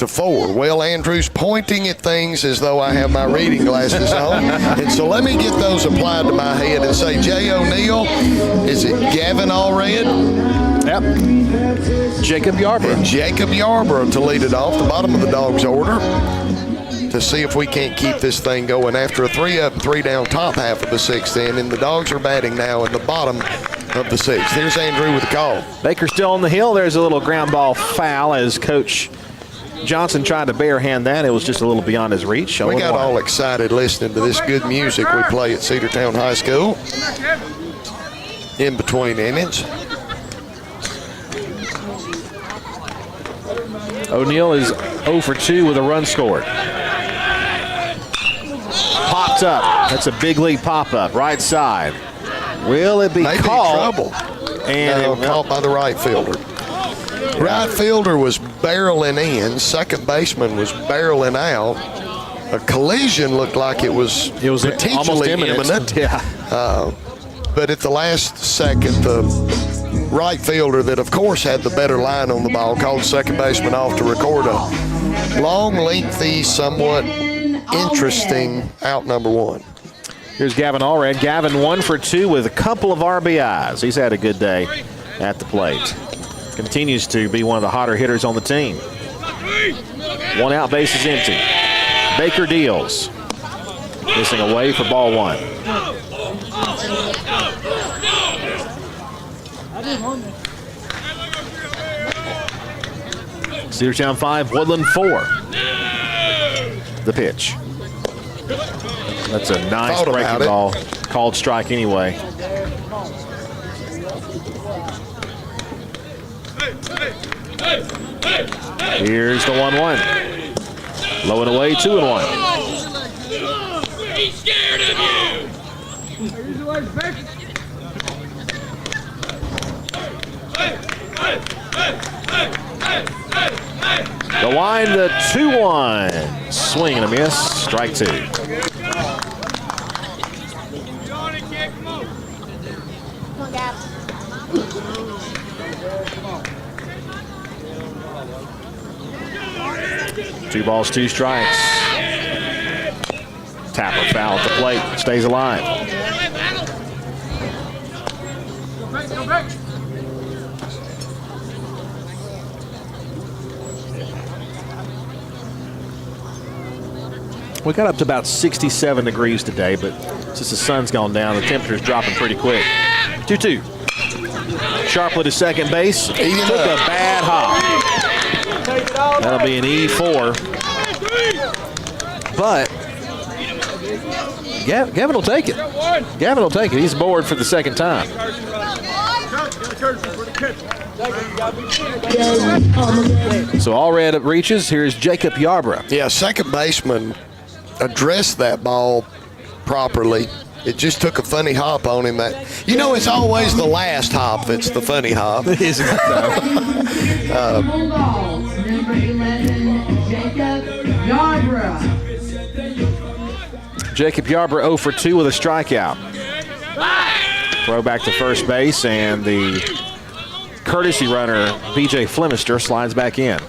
to 4. Well, Andrew's pointing at things as though I have my reading glasses on. And so let me get those applied to my head and say, Jay O'Neill, is it Gavin Allred? Yep. Jacob Yarborough. And Jacob Yarborough to lead it off, the bottom of the Dogs order, to see if we can't keep this thing going after a 3-up, 3-down top half of the 6th inning. The Dogs are batting now in the bottom of the 6th. Here's Andrew with the call. Baker still on the hill. There's a little ground ball foul as Coach Johnson tried to barehand that. It was just a little beyond his reach. We got all excited listening to this good music we play at Cedartown High School in between innings. O'Neill is 0 for 2 with a run scored. Popped up. That's a big league pop-up, right side. Will it be called? Trouble. And no, caught by the right fielder. Right fielder was barreling in. Second baseman was barreling out. A collision looked like it was potentially almost imminent. Yeah. But at the last second, the right fielder that, of course, had the better line on the ball called second baseman off to record a long, lengthy, somewhat interesting out number 1. Here's Gavin Allred. Gavin 1 for 2 with a couple of RBIs. He's had a good day at the plate. Continues to be one of the hotter hitters on the team. 1 out, base is empty. Baker deals. Missing away for ball 1. Cedartown 5, Woodland 4. The pitch. That's a nice breaking ball. Called strike anyway. Here's the 1-1. Low and away, 2-1. He's scared of you. The line, the 2-1. Swing and a miss. Strike 2. Two balls, 2 strikes. Tapper foul at the plate. Stays alive. We got up to about 67 degrees today, but since the sun's gone down, the temperature's dropping pretty quick. 2-2. Sharply to second base. Took a bad hop. That'll be an E4. But Gavin will take it. Gavin will take it. He's bored for the second time. So Allred reaches. Here's Jacob Yarborough. Yeah, second baseman addressed that ball properly. It just took a funny hop on him. It's always the last hop that's the funny hop. Isn't it though? Number 11, Jacob Yarborough. Jacob Yarborough 0 for 2 with a strikeout. Throw back to first base, and the courtesy runner, B.J. Flemister, slides back in.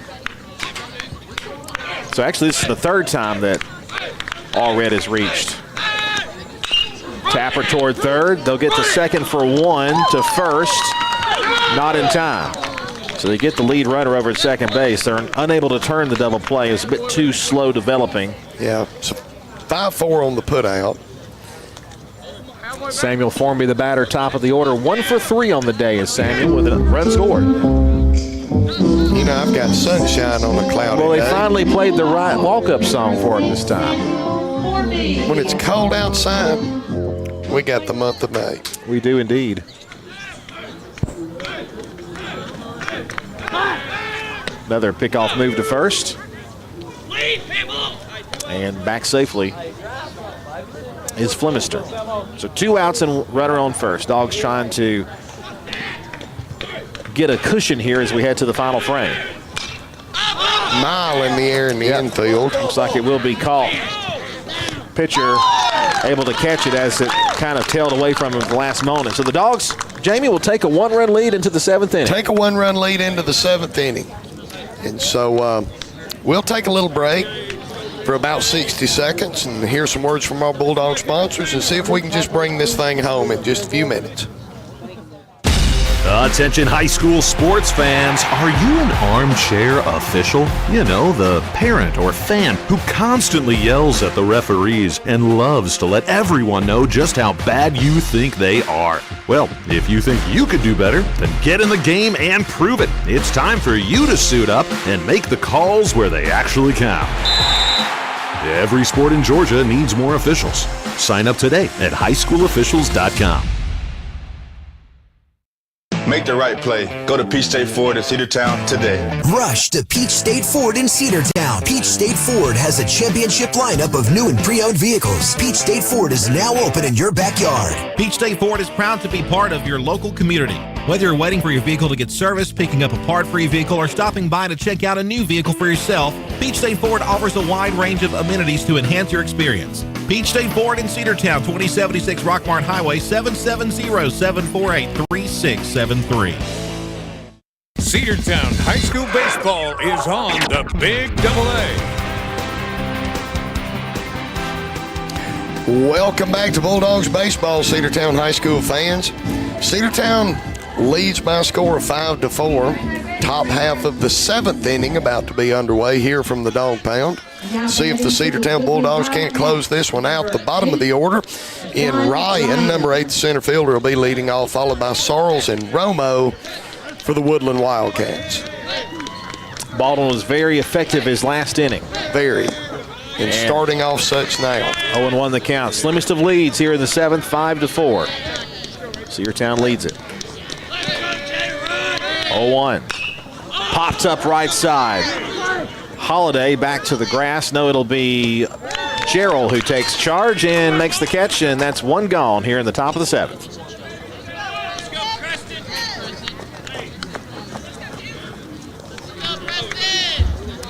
So actually, this is the third time that Allred has reached. Tapper toward third. They'll get to second for 1 to first. Not in time. So they get the lead runner over at second base. They're unable to turn the double play. It's a bit too slow developing. Yeah, so 5-4 on the putout. Samuel Formby, the batter, top of the order. 1 for 3 on the day is Samuel with a run scored. I've got sunshine on a cloudy day. Well, they finally played the right walk-up song for him this time. When it's cold outside, we got the month of May. We do indeed. Another pickoff move to first. And back safely is Flemister. So 2 outs and runner on first. Dogs trying to get a cushion here as we head to the final frame. Mile in the air in the infield. Looks like it will be caught. Pitcher able to catch it as it kind of tailed away from him at the last moment. So the Dogs, Jamie, will take a 1-run lead into the 7th inning. Take a 1-run lead into the 7th inning. And so We'll take a little break for about 60 seconds and hear some words from our Bulldog sponsors and see if we can just bring this thing home in just a few minutes. Attention high school sports fans, are you an armchair official? You know, the parent or fan who constantly yells at the referees and loves to let everyone know just how bad you think they are. Well, if you think you could do better, then get in the game and prove it. It's time for you to suit up and make the calls where they actually count. Every sport in Georgia needs more officials. Sign up today at highschoolofficials.com. Make the right play. Go to Peach State Ford in Cedartown today. Rush to Peach State Ford in Cedartown. Peach State Ford has a championship lineup of new and pre-owned vehicles. Peach State Ford is now open in your backyard. Peach State Ford is proud to be part of your local community. Whether you're waiting for your vehicle to get serviced, picking up a part for your vehicle, or stopping by to check out a new vehicle for yourself, Peach State Ford offers a wide range of amenities to enhance your experience. Peach State Ford in Cedartown, 2076 Rockmart Highway, 770-748-3673. Cedartown High School baseball is on the Big Double A. Welcome back to Bulldogs baseball, Cedartown High School fans. Cedartown leads by a score of 5-4. Top half of the 7th inning about to be underway here from the Dog Pound. See if the Cedartown Bulldogs can't close this one out. The bottom of the order in Ryan, number 8, the center fielder, will be leading off, followed by Sarles and Romo for the Woodland Wildcats. Baldwin was very effective his last inning. Very. And starting off such now. 0-1 the count. Slimmest of leads here in the 7th, 5-4. Cedartown leads it. 0-1. Popped up right side. Holiday back to the grass. No, it'll be Gerald who takes charge and makes the catch, and that's one gone here in the top of the 7th.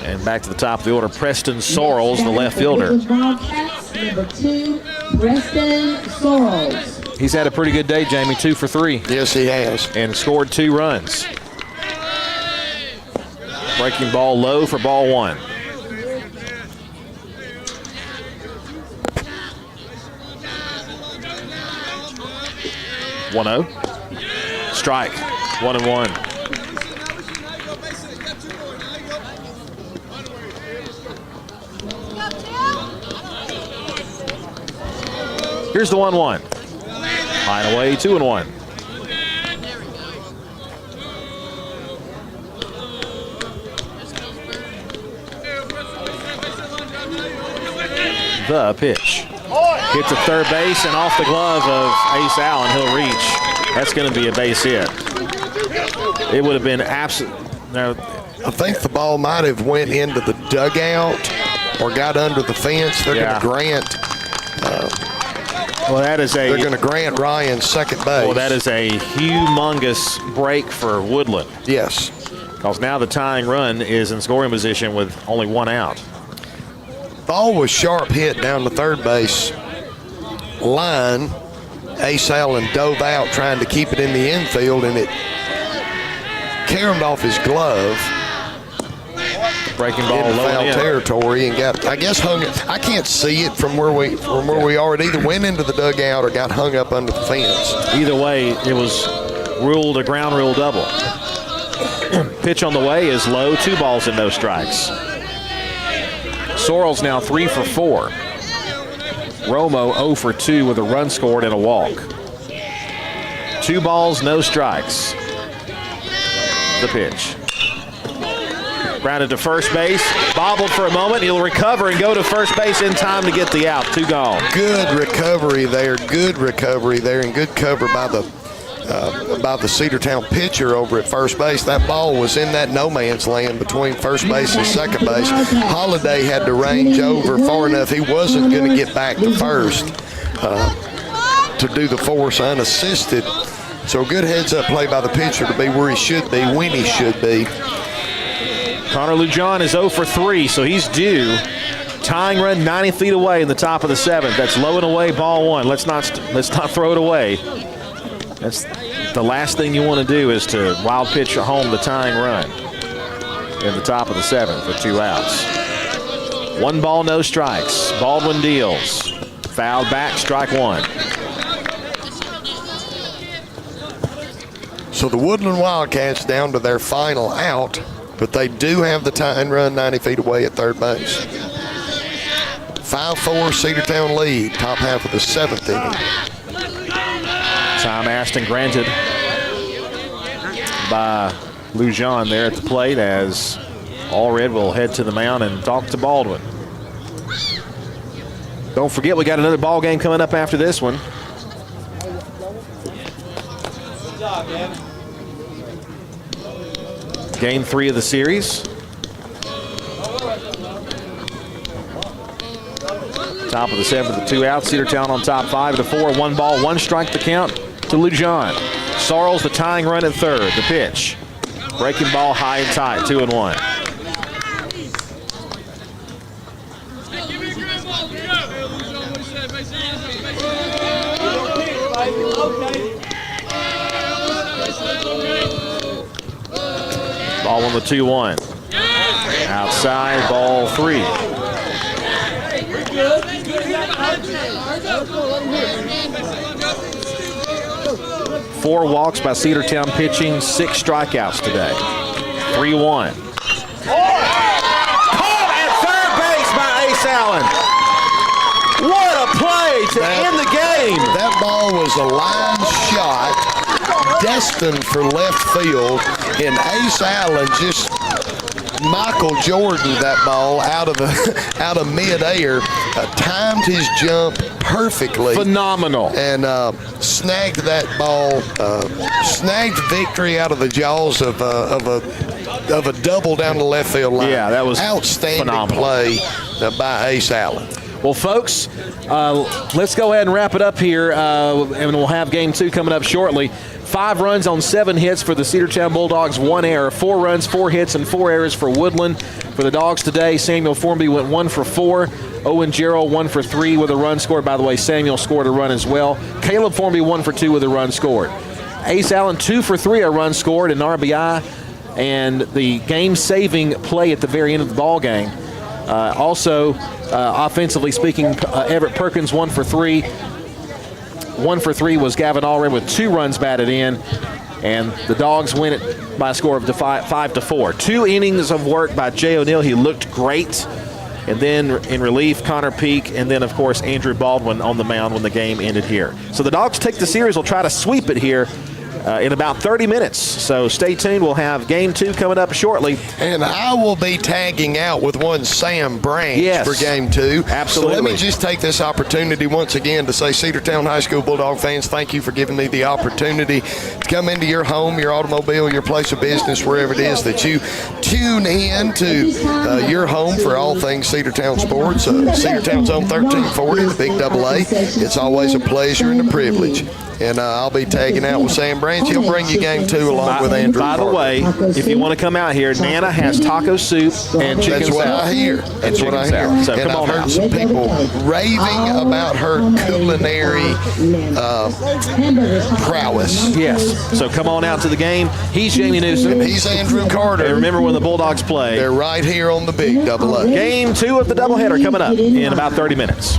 And back to the top of the order, Preston Sorrells, the left fielder. Number 2, Preston Sorrells. He's had a pretty good day, Jamie, 2 for 3. Yes, he has. And scored 2 runs. Breaking ball low for ball 1. (1-0). Strike. 1-1. Here's the 1-1. Line away, 2-1. The pitch. Hits at third base and off the glove of Ace Allen. He'll reach. That's going to be a base hit. It would have been absolute. No. I think the ball might have went into the dugout or got under the fence. They're going to grant. Well, that is they're going to grant Ryan second base. Well, that is a humongous break for Woodland. Yes. Because now the tying run is in scoring position with only 1 out. Ball was sharp hit down the third base line. Ace Allen dove out trying to keep it in the infield, and it caromed off his glove. Breaking ball in low foul territory and got, I guess, hung. I can't see it from where we are. It either went into the dugout or got hung up under the fence. Either way, it was ruled a ground rule double. Pitch on the way is low. 2 balls and no strikes. Sorrells now 3 for 4. Romo 0 for 2 with a run scored and a walk. 2 balls, no strikes. The pitch. Grounded to first base, bobbled for a moment. He'll recover and go to first base in time to get the out. 2 gone. Good recovery there, and good cover by the Cedartown pitcher over at first base. That ball was in that no man's land between first base and second base. Holiday had to range over far enough. He wasn't going to get back to first to do the force unassisted. So a good heads-up play by the pitcher to be where he should be, when he should be. Connor Lujan is 0 for 3, so he's due. Tying run 90 feet away in the top of the 7th. That's low and away, ball 1. Let's not throw it away. That's the last thing you want to do is to wild pitch home the tying run. in the top of the 7th for 2 outs. 1 ball, no strikes. Baldwin deals. Fouled back, strike 1. So the Woodland Wildcats down to their final out, but they do have the tying run 90 feet away at third base. 5-4 Cedartown lead, top half of the 7th inning. Time asked and granted by Lujan there at the plate as Allred will head to the mound and talk to Baldwin. Don't forget, we got another ball game coming up after this one. Game 3 of the series. Top of the 7th with 2 outs. Cedartown on top 5-4. 1 ball, 1 strike the count to Lujan. Sarles the tying run at third. The pitch. Breaking ball high and tight. 2-1. Ball 1 with 2-1. Outside, ball 3. Four walks by Cedartown pitching, 6 strikeouts today. 3-1. Caught at third base by Ace Allen. What a play to end the game. That ball was a line shot destined for left field, and Ace Allen just Michael Jordan that ball out of midair, timed his jump perfectly. Phenomenal. And snagged that ball, snagged victory out of the jaws of a double down the left field line. Yeah, that was outstanding phenomenal play by Ace Allen. Well, folks, let's go ahead and wrap it up here, and we'll have game 2 coming up shortly. 5 runs on 7 hits for the Cedartown Bulldogs, 1 error. 4 runs, 4 hits, and 4 errors for Woodland. For the Dogs today, Samuel Formby went 1 for 4. Owen Jarrell 1 for 3 with a run scored. By the way, Samuel scored a run as well. Caleb Formby 1 for 2 with a run scored. Ace Allen 2 for 3, a run scored, an RBI, and the game-saving play at the very end of the ball game. Also, offensively speaking, Everett Perkins 1 for 3. 1 for 3 was Gavin Allred with 2 runs batted in, and the Dogs win it by a score of 5-4. 2 innings of work by Jay O'Neill. He looked great. And then in relief, Connor Peak, and then, of course, Andrew Baldwin on the mound when the game ended here. So the Dogs take the series. Will try to sweep it here in about 30 minutes. So stay tuned. We'll have game 2 coming up shortly. And I will be tagging out with one Sam Branch for game 2. Absolutely. So let me just take this opportunity once again to say, Cedartown High School Bulldog fans, thank you for giving me the opportunity to come into your home, your automobile, your place of business, wherever it is that you tune in to your home for all things Cedartown sports. Cedartown's on 1340, the Big AA. It's always a pleasure and a privilege. And I'll be tagging out with Sam Branch. He'll bring you game 2 along with Andrew. By the way, if you want to come out here, Nana has taco soup and chicken That's what salad. I hear. That's what I hear. So and come I've on heard out. some people raving about her culinary prowess. Yes. So come on out to the game. He's Jamie Newsom. And he's Andrew Carter. And remember when the Bulldogs play. They're right here on the Big AA. Game 2 of the doubleheader coming up in about 30 minutes.